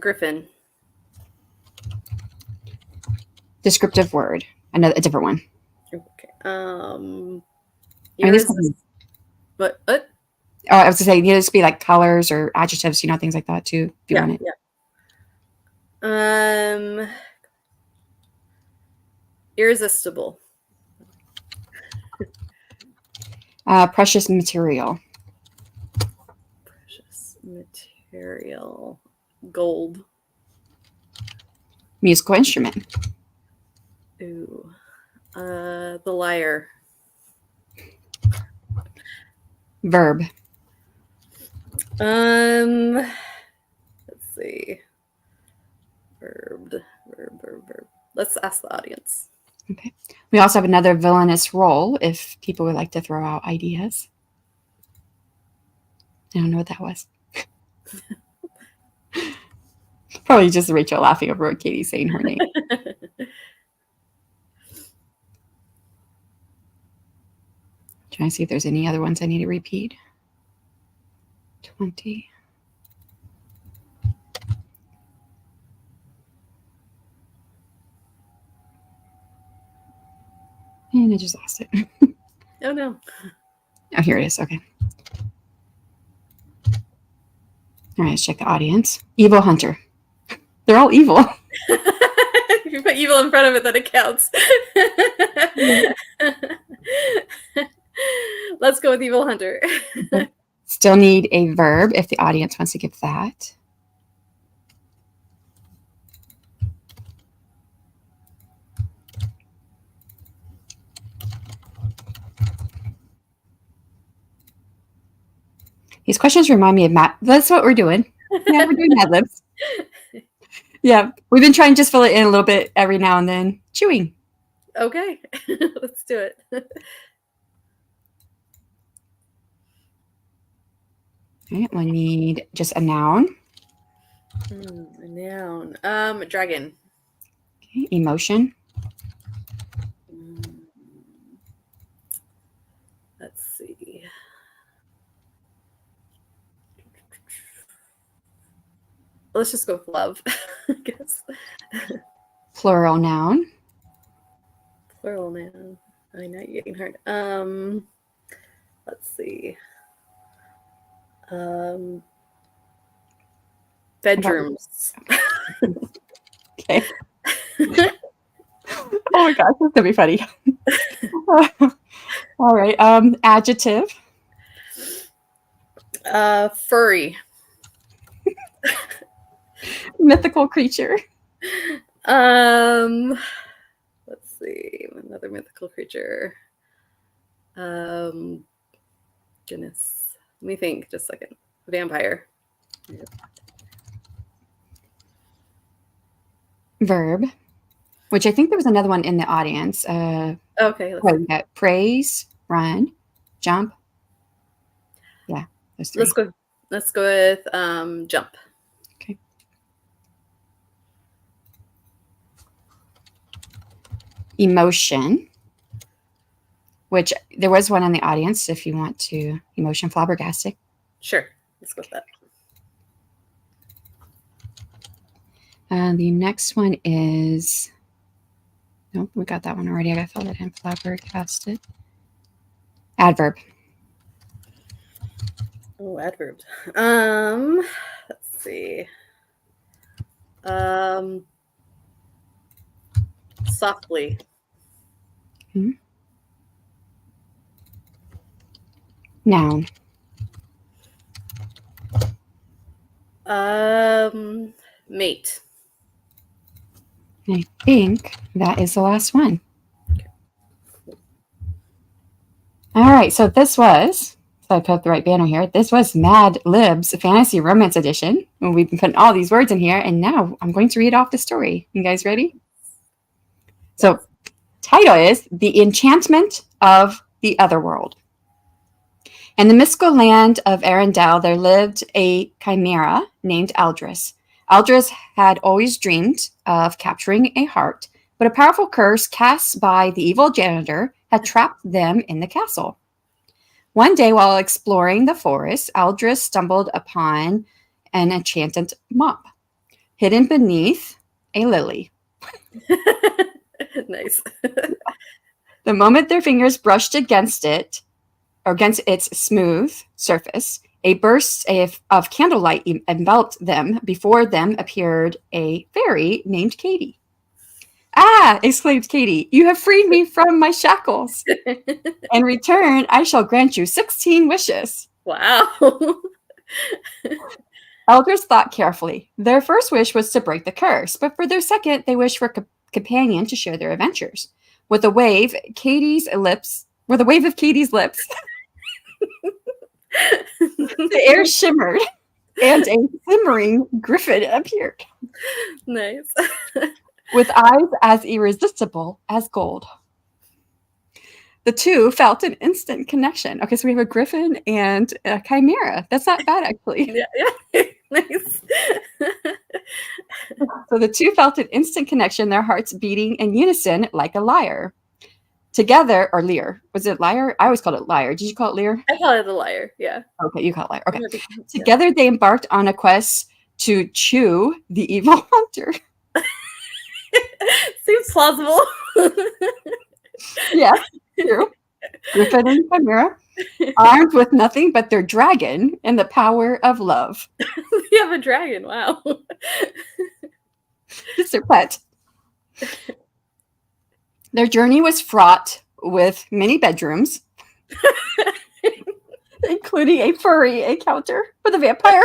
[SPEAKER 2] Griffin.
[SPEAKER 1] Descriptive word. A different one.
[SPEAKER 2] Okay. What?
[SPEAKER 1] Oh, I was going to say, this be like colors or adjectives, things like that too, if you want it.
[SPEAKER 2] Yeah. Irresistible.
[SPEAKER 1] Precious material.
[SPEAKER 2] Precious material. Gold.
[SPEAKER 1] Musical instrument.
[SPEAKER 2] Ooh. The lyre.
[SPEAKER 1] Verb.
[SPEAKER 2] Let's see. Verb. Let's ask the audience.
[SPEAKER 1] Okay. We also have another villainous role if people would like to throw out ideas. I don't know what that was. Probably just Rachel laughing over what Katie's saying her name. Trying to see if there's any other ones I need to repeat. 20. And I just lost it.
[SPEAKER 2] Oh, no.
[SPEAKER 1] Oh, here it is. Okay. All right, let's check the audience. Evil hunter. They're all evil.
[SPEAKER 2] If you put evil in front of it, then it counts. Let's go with evil hunter.
[SPEAKER 1] Still need a verb if the audience wants to give that. These questions remind me of Matt. That's what we're doing. Yeah, we're doing Mad Libs. Yeah, we've been trying to just fill it in a little bit every now and then. Chewing.
[SPEAKER 2] Okay, let's do it.
[SPEAKER 1] All right, we need just a noun.
[SPEAKER 2] A noun. Dragon.
[SPEAKER 1] Okay, emotion.
[SPEAKER 2] Let's see. Let's just go with love, I guess.
[SPEAKER 1] Plural noun.
[SPEAKER 2] Plural noun. I know you're getting hard. Let's see. Bedrooms.
[SPEAKER 1] Okay. Oh my gosh, that's gonna be funny. All right. Adjective.
[SPEAKER 2] Furry.
[SPEAKER 1] Mythical creature.
[SPEAKER 2] Let's see. Another mythical creature. Goodness. Let me think just a second. Vampire. Yeah.
[SPEAKER 1] Verb, which I think there was another one in the audience.
[SPEAKER 2] Okay.
[SPEAKER 1] We got praise, run, jump. Yeah, those three.
[SPEAKER 2] Let's go with jump.
[SPEAKER 1] Okay. Emotion. which there was one in the audience if you want to emotion flabbergastic.
[SPEAKER 2] Sure. Let's go with that.
[SPEAKER 1] The next one is, nope, we got that one already. I got to fill that in. Flabbergasted. Adverb.
[SPEAKER 2] Oh, adverbs. Let's see. Softly.
[SPEAKER 1] Noun.
[SPEAKER 2] Mate.
[SPEAKER 1] I think that is the last one. All right, so this was, so I put up the right banner here. This was Mad Lib's Fantasy Romance Edition. We've been putting all these words in here, and now I'm going to read off the story. You guys ready? So, title is The Enchantment of the Otherworld. In the mystical land of Arendelle, there lived a chimera named Aldris. Aldris had always dreamed of capturing a heart, but a powerful curse cast by the evil janitor had trapped them in the castle. One day, while exploring the forest, Aldris stumbled upon an enchanted mop hidden beneath a lily.
[SPEAKER 2] Nice.
[SPEAKER 1] The moment their fingers brushed against it, or against its smooth surface, a burst of candlelight enveloped them. Before them appeared a fairy named Katie. "Ah!" exclaimed Katie, "you have freed me from my shackles. In return, I shall grant you 16 wishes."
[SPEAKER 2] Wow.
[SPEAKER 1] Elders thought carefully. Their first wish was to break the curse, but for their second, they wished for a companion to share their adventures. With a wave of Katie's lips, the air shimmered, and a simmering griffin appeared.
[SPEAKER 2] Nice.
[SPEAKER 1] With eyes as irresistible as gold. The two felt an instant connection. Okay, so we have a griffin and a chimera. That's not bad, actually.
[SPEAKER 2] Yeah. Nice.
[SPEAKER 1] So the two felt an instant connection, their hearts beating in unison like a lyre. Together, or lyre. Was it lyre? I always called it lyre. Did you call it lyre?
[SPEAKER 2] I call it the lyre, yeah.
[SPEAKER 1] Okay, you call it lyre. Okay.
[SPEAKER 2] Yeah.
[SPEAKER 1] Together, they embarked on a quest to chew the evil hunter.
[SPEAKER 2] Seems plausible.
[SPEAKER 1] Yeah, true. Griffin and chimera, armed with nothing but their dragon and the power of love.
[SPEAKER 2] You have a dragon, wow.
[SPEAKER 1] It's their pet. Their journey was fraught with many bedrooms, including a furry encounter with a vampire.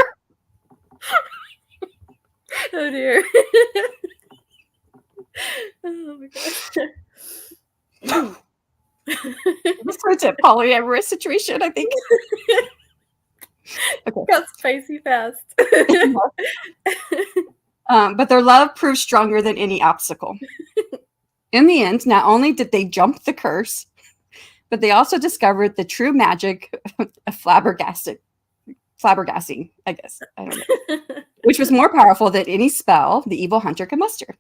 [SPEAKER 2] Oh dear. Oh my gosh.
[SPEAKER 1] This was a polyamorous situation, I think. Okay.
[SPEAKER 2] Got spicy fast.
[SPEAKER 1] But their love proved stronger than any obstacle. In the end, not only did they jump the curse, but they also discovered the true magic of flabbergasting, I guess. I don't know. Which was more powerful than any spell the evil hunter could muster.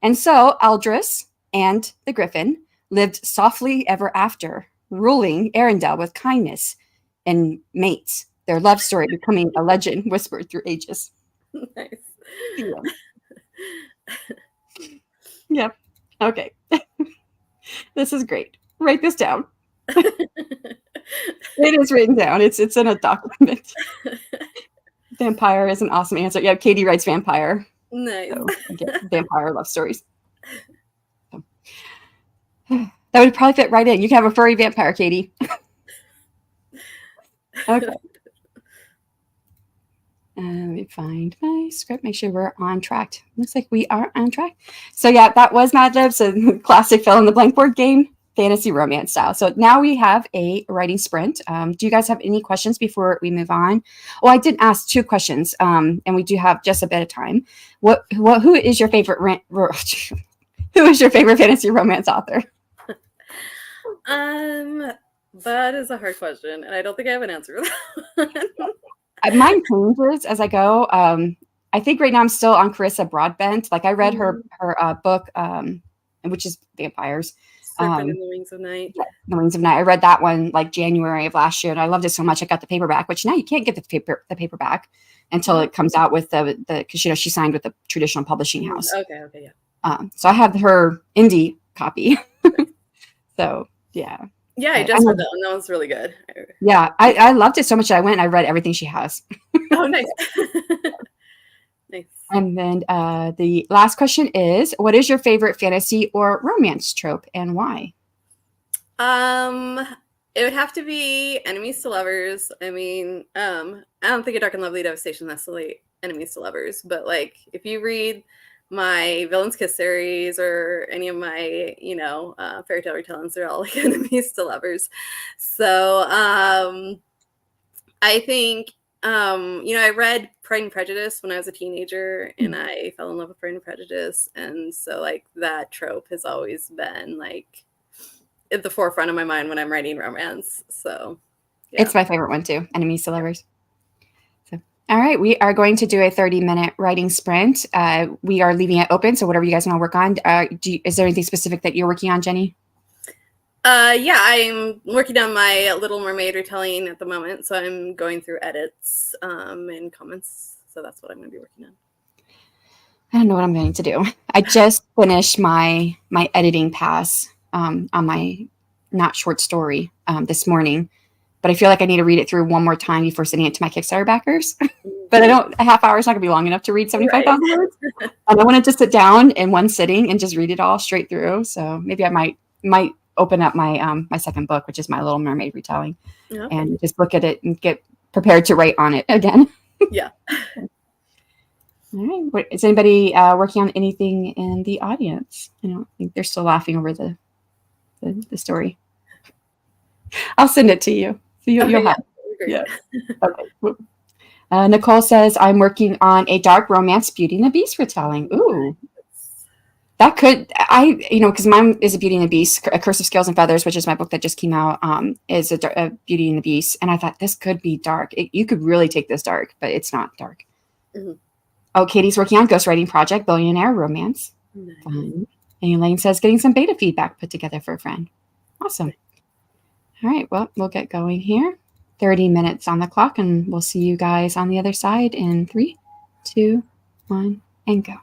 [SPEAKER 1] And so Aldris and the griffin lived softly ever after, ruling Arendelle with kindness and mates, their love story becoming a legend whispered through ages.
[SPEAKER 2] Nice.
[SPEAKER 1] Yeah. Yep. Okay. This is great. Write this down. It is written down. It's in a document. Vampire is an awesome answer. Yeah, Katie writes vampire.
[SPEAKER 2] Nice.
[SPEAKER 1] So vampire love stories. So. That would probably fit right in. You can have a furry vampire, Katie. Okay. Let me find my script, make sure we're on track. Looks like we are on track. So yeah, that was Mad Libs, a classic fill in the blank board game, fantasy romance style. So now we have a writing sprint. Do you guys have any questions before we move on? Oh, I did ask 2 questions, and we do have just a bit of time. Who is your favorite who is your favorite fantasy romance author?
[SPEAKER 2] That is a hard question, and I don't think I have an answer for that.
[SPEAKER 1] Mine changes as I go. I think right now I'm still on Carissa Broadbent. Like I read her book, which is vampires.
[SPEAKER 2] Serpent in the Wings of Night.
[SPEAKER 1] Yeah, The Wings of Night. I read that one like January of last year, and I loved it so much. I got the paperback, which now you can't get the paperback until it comes out with the because she signed with the traditional publishing house.
[SPEAKER 2] Okay, yeah.
[SPEAKER 1] So I have her indie copy. So yeah.
[SPEAKER 2] Yeah, I just read that one. That was really good.
[SPEAKER 1] Yeah, I loved it so much that I went and I read everything she has.
[SPEAKER 2] Oh, nice. Nice.
[SPEAKER 1] And then the last question is, what is your favorite fantasy or romance trope and why?
[SPEAKER 2] It would have to be enemies to lovers. I mean, I don't think a Dark and Lovely Devastation necessarily enemies to lovers, but like if you read my Villain's Kiss series or any of my, fairy tale retellings, they're all like enemies to lovers. So I think I read Pride and Prejudice when I was a teenager, and I fell in love with Pride and Prejudice, and so like that trope has always been like at the forefront of my mind when I'm writing romance. So yeah.
[SPEAKER 1] It's my favorite one too, enemies to lovers. So, all right, we are going to do a 30-minute writing sprint. We are leaving it open, so whatever you guys want to work on. Is there anything specific that you're working on, Jenny?
[SPEAKER 2] Yeah, I'm working on my Little Mermaid retelling at the moment, so I'm going through edits and comments. So that's what I'm going to be working on.
[SPEAKER 1] I don't know what I'm going to do. I just finished my editing pass on my not short story this morning, but I feel like I need to read it through one more time before sending it to my Kickstarter backers. But a half hour is not going to be long enough to read 75,000 words. And I wanted to sit down in one sitting and just read it all straight through. So maybe I might open up my my second book, which is my Little Mermaid retelling, and just look at it and get prepared to write on it again.
[SPEAKER 2] Yeah.
[SPEAKER 1] All right. Is anybody working on anything in the audience? I don't think they're still laughing over the story. I'll send it to you. So you'll have it. Yeah. Okay. Nicole says, I'm working on a dark romance Beauty and the Beast retelling. Ooh. That could, because mine is a Beauty and the Beast, A Curse of Scales and Feathers, which is my book that just came out, is a Beauty and the Beast. And I thought this could be dark. You could really take this dark, but it's not dark. Mm-hmm. Oh, Katie's working on Ghostwriting Project, Billionaire Romance. Nice. Fun. And Elaine says, getting some beta feedback put together for a friend. Awesome. All right, well, we'll get going here. 30 minutes on the clock, and we'll see you guys on the other side in 3, 2, 1, and go.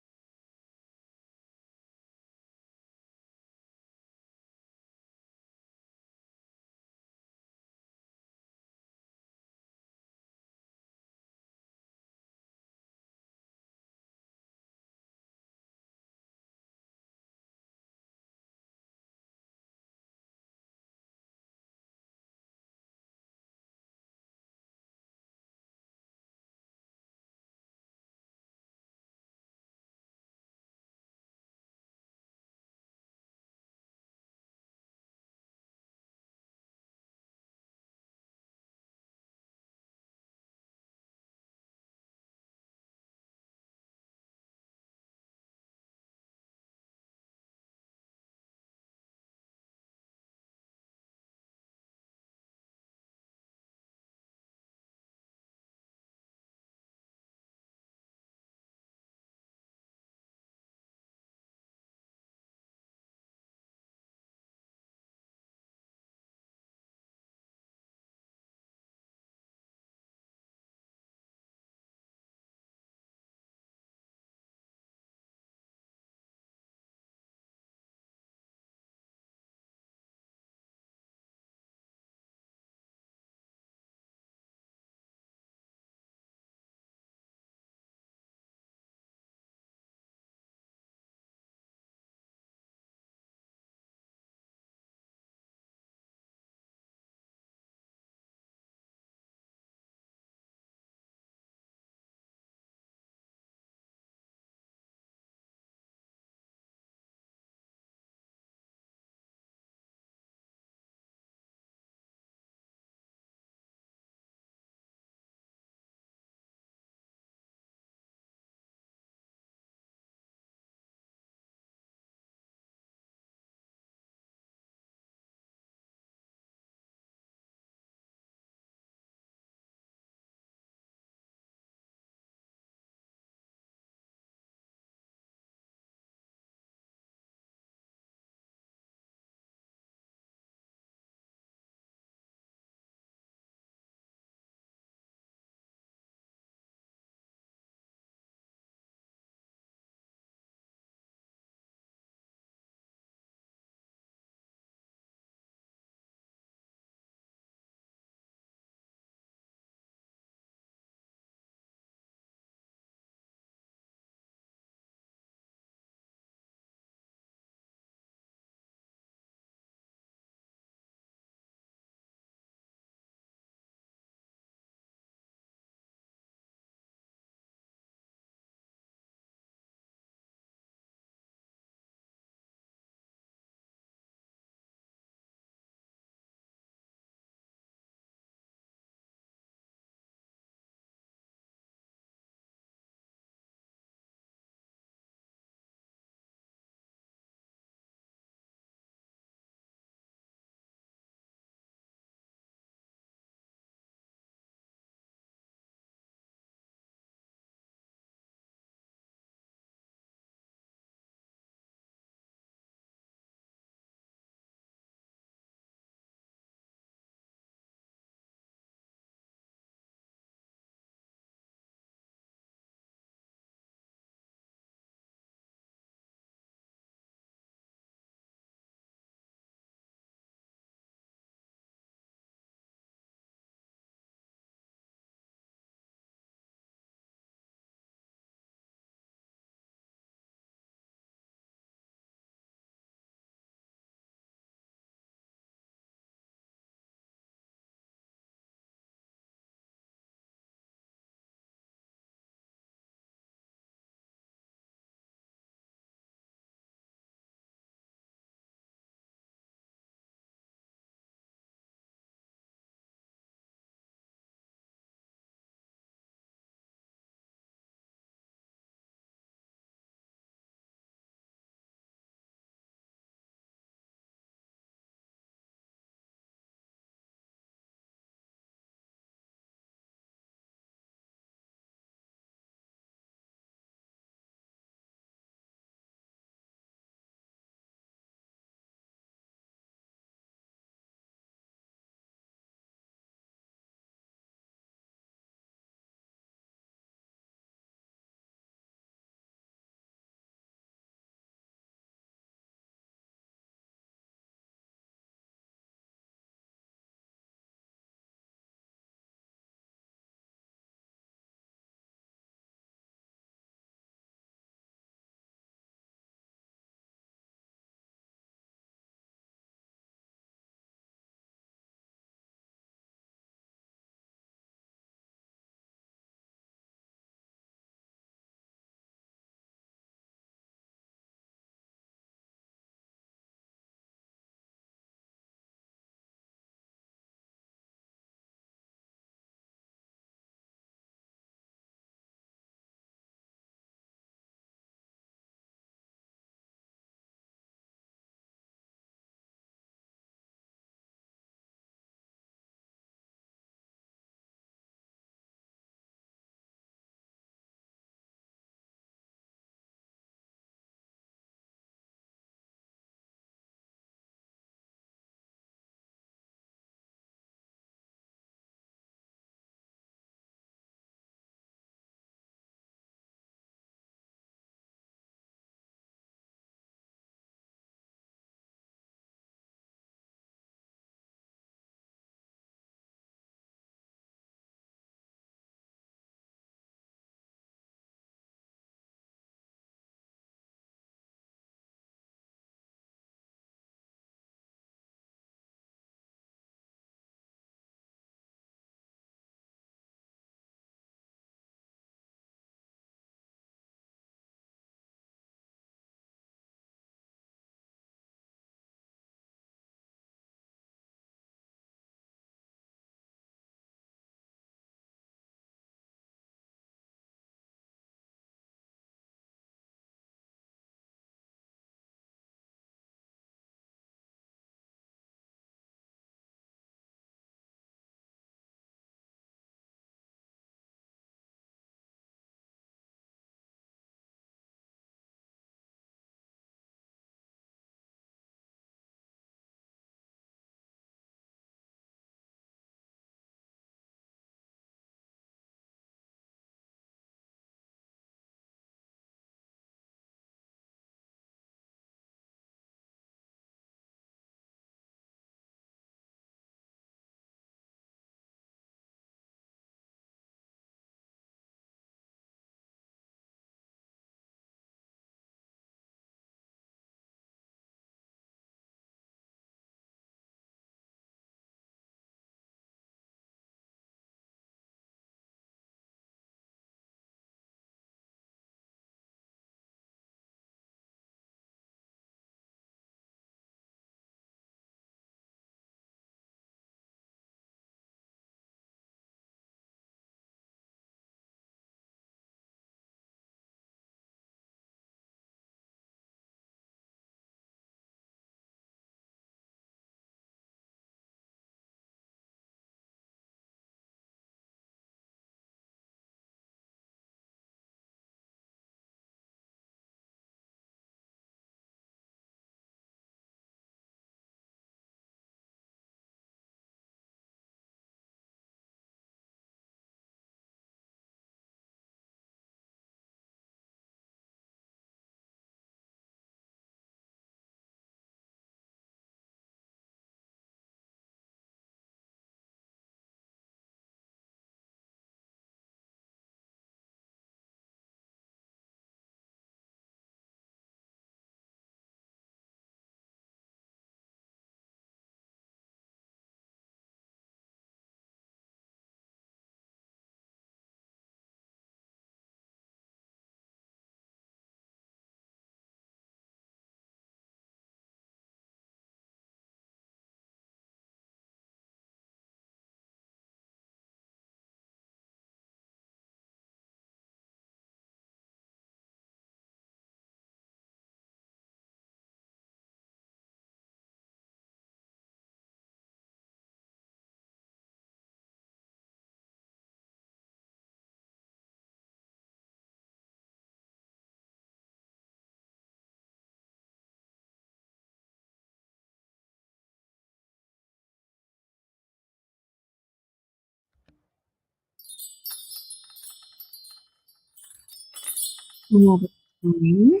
[SPEAKER 1] Another time.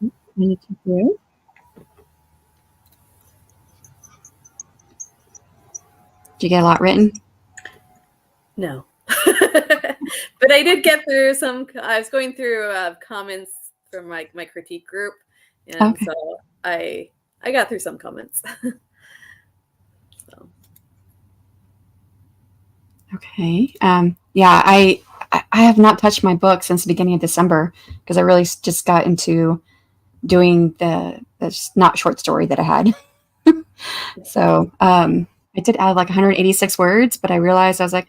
[SPEAKER 1] I need to do. Did you get a lot written?
[SPEAKER 2] No. But I did get through some. I was going through comments from my critique group, and
[SPEAKER 1] Okay.
[SPEAKER 2] so I got through some comments. So.
[SPEAKER 1] Okay. Yeah, I have not touched my book since the beginning of December because I really just got into doing the not short story that I had. So I did add like 186 words, but I realized I was like,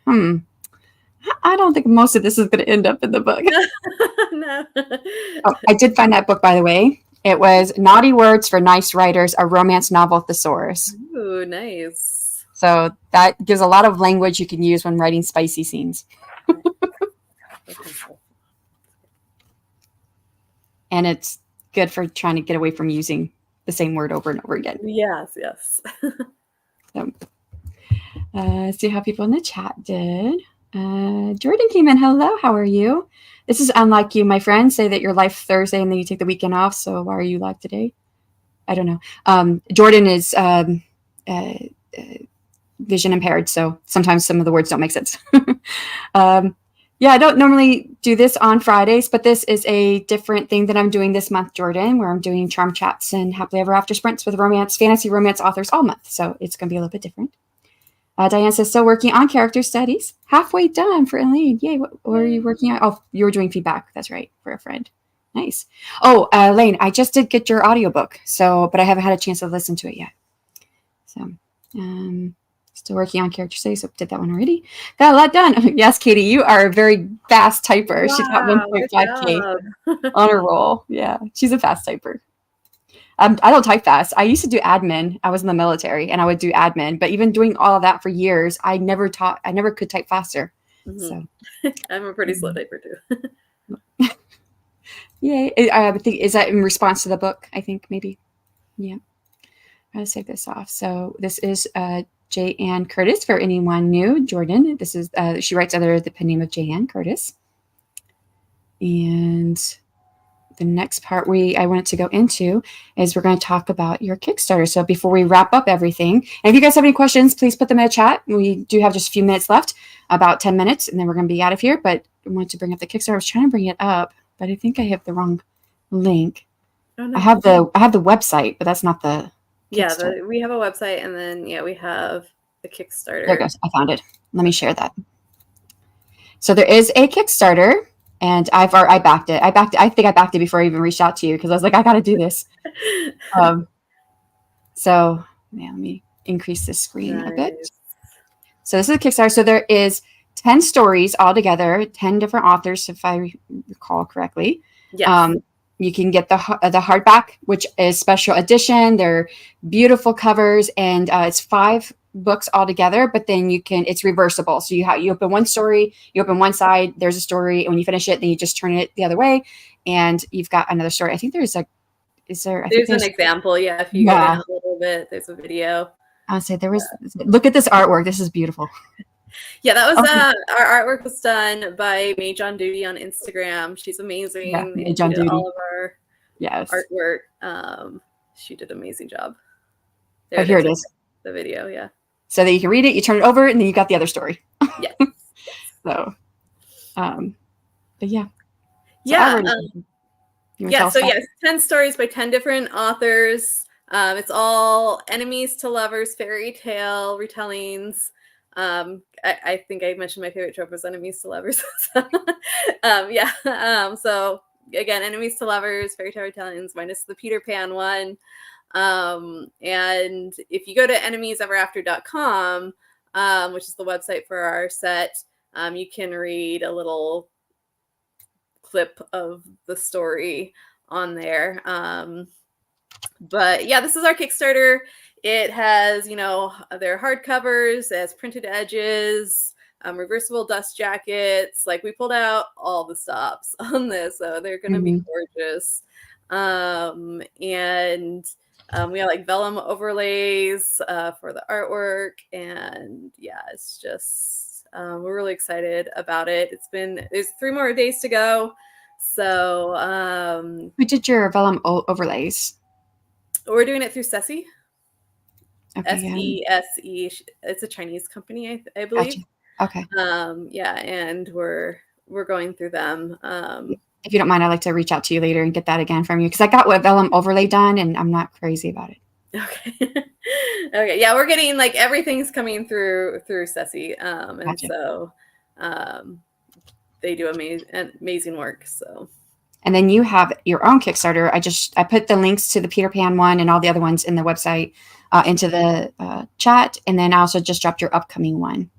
[SPEAKER 1] I don't think most of this is going to end up in the book.
[SPEAKER 2] No.
[SPEAKER 1] Oh, I did find that book, by the way. It was Naughty Words for Nice Writers, a romance novel thesaurus.
[SPEAKER 2] Ooh, nice.
[SPEAKER 1] So that gives a lot of language you can use when writing spicy scenes. And it's good for trying to get away from using the same word over and over again.
[SPEAKER 2] Yes, yes.
[SPEAKER 1] So, see how people in the chat did. Jordan came in. Hello, how are you? This is unlike you, my friend. Say that you're live Thursday and then you take the weekend off. So why are you live today? I don't know. Jordan is vision impaired, so sometimes some of the words don't make sense. Yeah, I don't normally do this on Fridays, but this is a different thing that I'm doing this month, Jordan, where I'm doing charm chats and happily ever after sprints with fantasy romance authors all month. So it's going to be a little bit different. Diane says, still working on character studies. Halfway done for Elaine. Yay. What were you working on? Oh, you were doing feedback. That's right. For a friend. Nice. Oh, Elaine, I just did get your audiobook. But I haven't had a chance to listen to it yet. So, still working on character studies. So did that one already. Got a lot done. Yes, Katie, you are a very fast typer.
[SPEAKER 2] Wow,
[SPEAKER 1] She got 1.5K on a roll. Yeah, she's a fast typer. I don't type fast. I used to do admin. I was in the military and I would do admin, but even doing all of that for years, I never could type faster. So
[SPEAKER 2] I'm a pretty slow typer too.
[SPEAKER 1] Yay. I think, is that in response to the book? I think maybe. Yeah. I'm going to save this off. So this is J. Ann Curtis for anyone new. Jordan. This is she writes under the pen name of J. Ann Curtis. And the next part I wanted to go into is we're going to talk about your Kickstarter. So before we wrap up everything, and if you guys have any questions, please put them in the chat. We do have just a few minutes left, about 10 minutes, and then we're going to be out of here. But I wanted to bring up the Kickstarter. I was trying to bring it up, but I think I have the wrong link. Oh, no. I have the website, but that's not the
[SPEAKER 2] Kickstarter. Yeah, we have a website, and then we have the Kickstarter.
[SPEAKER 1] There it goes. I found it. Let me share that. So there is a Kickstarter. And I backed it. I think I backed it before I even reached out to you because I was like, I got to do this. So yeah, let me increase this screen a bit. So this is a Kickstarter. So there is 10 stories altogether, 10 different authors, if I recall correctly. Yes. You can get the hardback, which is special edition. They're beautiful covers, and it's 5 books altogether, but then it's reversible. So you open one story, you open one side, there's a story, and when you finish it, then you just turn it the other way, and you've got another story. I think there's an example. Yeah, if you go down a little bit, there's a video. I'll say look at this artwork. This is beautiful.
[SPEAKER 2] Yeah, that was our artwork was done by Mage on Duty on Instagram. She's amazing. Yeah,
[SPEAKER 1] Mage on Duty.
[SPEAKER 2] All of our artwork. She did an amazing job.
[SPEAKER 1] Here it is.
[SPEAKER 2] The video, yeah.
[SPEAKER 1] So that you can read it, you turn it over, and then you got the other story.
[SPEAKER 2] Yeah.
[SPEAKER 1] So, but yeah.
[SPEAKER 2] So, So 10 stories by 10 different authors. It's all enemies to lovers, fairy tale retellings. I think I mentioned my favorite trope was enemies to lovers. So again, enemies to lovers, fairy tale retellings, minus the Peter Pan one. And if you go to enemieseverafter.com, which is the website for our set, you can read a little clip of the story on there. But yeah, this is our Kickstarter. It has, their hardcovers, it has printed edges, reversible dust jackets. Like, we pulled out all the stops on this, so they're going to be gorgeous. And we have like vellum overlays for the artwork, and yeah, it's just We're really excited about it. There's 3 more days to go. So
[SPEAKER 1] Who did your vellum overlays?
[SPEAKER 2] we're doing it through CST.
[SPEAKER 1] Okay,
[SPEAKER 2] SESE. It's a Chinese company, I believe.
[SPEAKER 1] Gotcha. Okay.
[SPEAKER 2] Yeah, and we're going through them.
[SPEAKER 1] If you don't mind, I'd like to reach out to you later and get that again from you, because I got what vellum overlay done, and I'm not crazy about it.
[SPEAKER 2] Okay. Okay. Yeah, we're getting like everything's coming through CST, and
[SPEAKER 1] Gotcha.
[SPEAKER 2] so they do amazing work. So.
[SPEAKER 1] And then you have your own Kickstarter. I put the links to the Peter Pan one and all the other ones in the website into the chat, and then I also just dropped your upcoming one.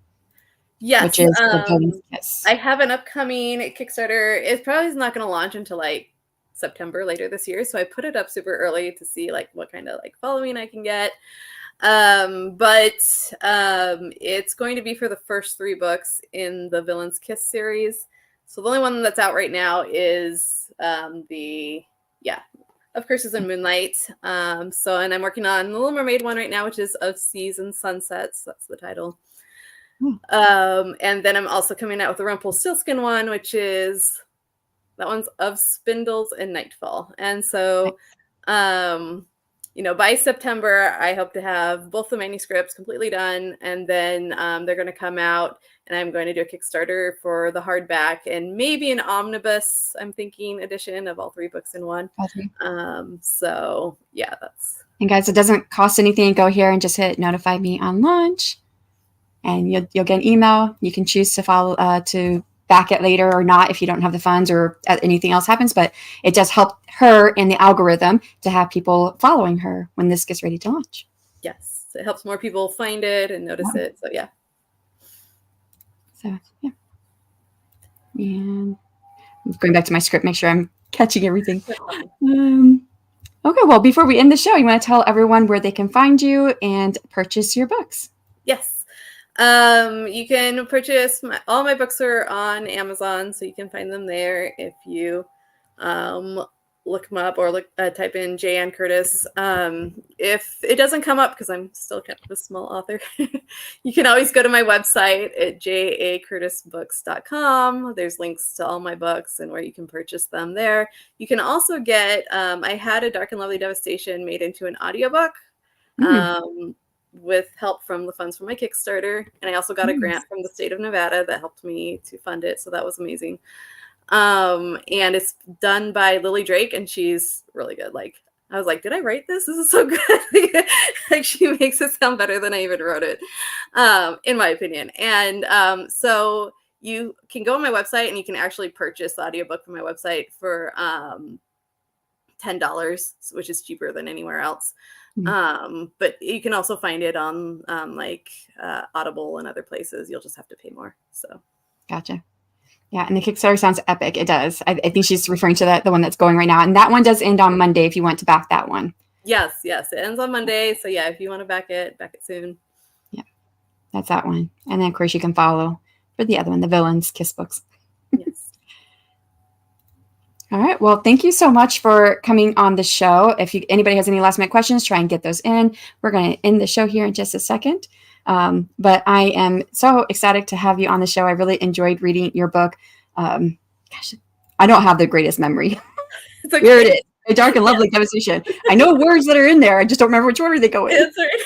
[SPEAKER 2] Yes,
[SPEAKER 1] which is the Villain's Kiss.
[SPEAKER 2] I have an upcoming Kickstarter. It probably is not going to launch until like September later this year, so I put it up super early to see like what kind of like following I can get. But it's going to be for the first 3 books in the Villain's Kiss series. So the only one that's out right now is Of Curses and Moonlight. And I'm working on the Little Mermaid one right now, which is Of Seas and Sunsets. That's the title. And then I'm also coming out with the Rumpelstiltskin one, that one's Of Spindles and Nightfall. And so, by September, I hope to have both the manuscripts completely done, and then they're going to come out, and I'm going to do a Kickstarter for the hardback and maybe an omnibus, I'm thinking, edition of all 3 books in one.
[SPEAKER 1] Okay.
[SPEAKER 2] So yeah, that's.
[SPEAKER 1] And guys, it doesn't cost anything. Go here and just hit notify me on launch, and you'll get an email. You can choose to follow to back it later or not if you don't have the funds or anything else happens. But it does help her in the algorithm to have people following her when this gets ready to launch.
[SPEAKER 2] Yes, it helps more people find it and notice it. So yeah.
[SPEAKER 1] So yeah. And going back to my script, make sure I'm catching everything. Okay, well, before we end the show, you want to tell everyone where they can find you and purchase your books?
[SPEAKER 2] Yes. You can purchase all my books are on Amazon, so you can find them there if you look them up or type in J.N. Curtis. If it doesn't come up, because I'm still kind of a small author, you can always go to my website at jacurtisbooks.com. There's links to all my books and where you can purchase them there. You can also get, I had A Dark and Lovely Devastation made into an audiobook. With help from the funds from my Kickstarter. And I also got a grant from the state of Nevada that helped me to fund it. So that was amazing. And it's done by Lily Drake, and she's really good. Like, I was like, did I write this? This is so good. Like, she makes it sound better than I even wrote it, in my opinion. And so you can go on my website and you can actually purchase the audiobook from my website for $10, which is cheaper than anywhere else. But you can also find it on Audible and other places. You'll just have to pay more. So
[SPEAKER 1] gotcha. Yeah, and the Kickstarter sounds epic. It does. I think she's referring to the one that's going right now, and that one does end on Monday if you want to back that one.
[SPEAKER 2] Yes, it ends on Monday. So yeah, if you want to back it soon.
[SPEAKER 1] Yeah, that's that one. And then of course you can follow for the other one, the Villain's Kiss books.
[SPEAKER 2] Yes.
[SPEAKER 1] All right. Well, thank you so much for coming on the show. If anybody has any last minute questions, try and get those in. We're going to end the show here in just a second. But I am so excited to have you on the show. I really enjoyed reading your book. Gosh, I don't have the greatest memory.
[SPEAKER 2] It's okay.
[SPEAKER 1] Here it is. A Dark and Lovely Devastation. I know words that are in there. I just don't remember which order they go in.
[SPEAKER 2] That's right.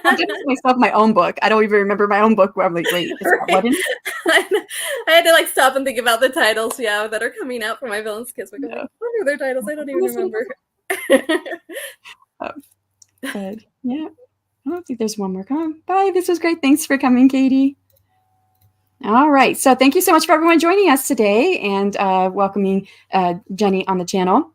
[SPEAKER 1] I did myself my own book. I don't even remember my own book where I'm like, wait, is that what in it?
[SPEAKER 2] I had to stop and think about the titles, that are coming out for my Villain's Kiss. What are their titles? I don't even remember.
[SPEAKER 1] But yeah, I don't think there's one more. Come on. Bye. This was great. Thanks for coming, Katie. All right. So thank you so much for everyone joining us today and welcoming Jenny on the channel.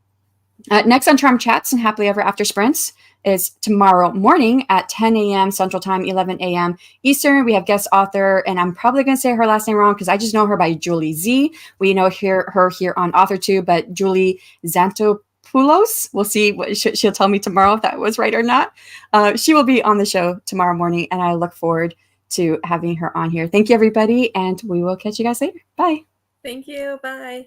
[SPEAKER 1] Next on Charm Chats and Happily Ever After Sprints is tomorrow morning at 10 a.m. Central Time, 11 a.m. Eastern. We have guest author, and I'm probably going to say her last name wrong because I just know her by Julie Z. We know her here on AuthorTube, but Julie Xantopoulos. We'll see what she'll tell me tomorrow if that was right or not. She will be on the show tomorrow morning, and I look forward to having her on here. Thank you, everybody, and we will catch you guys later. Bye.
[SPEAKER 2] Thank you. Bye.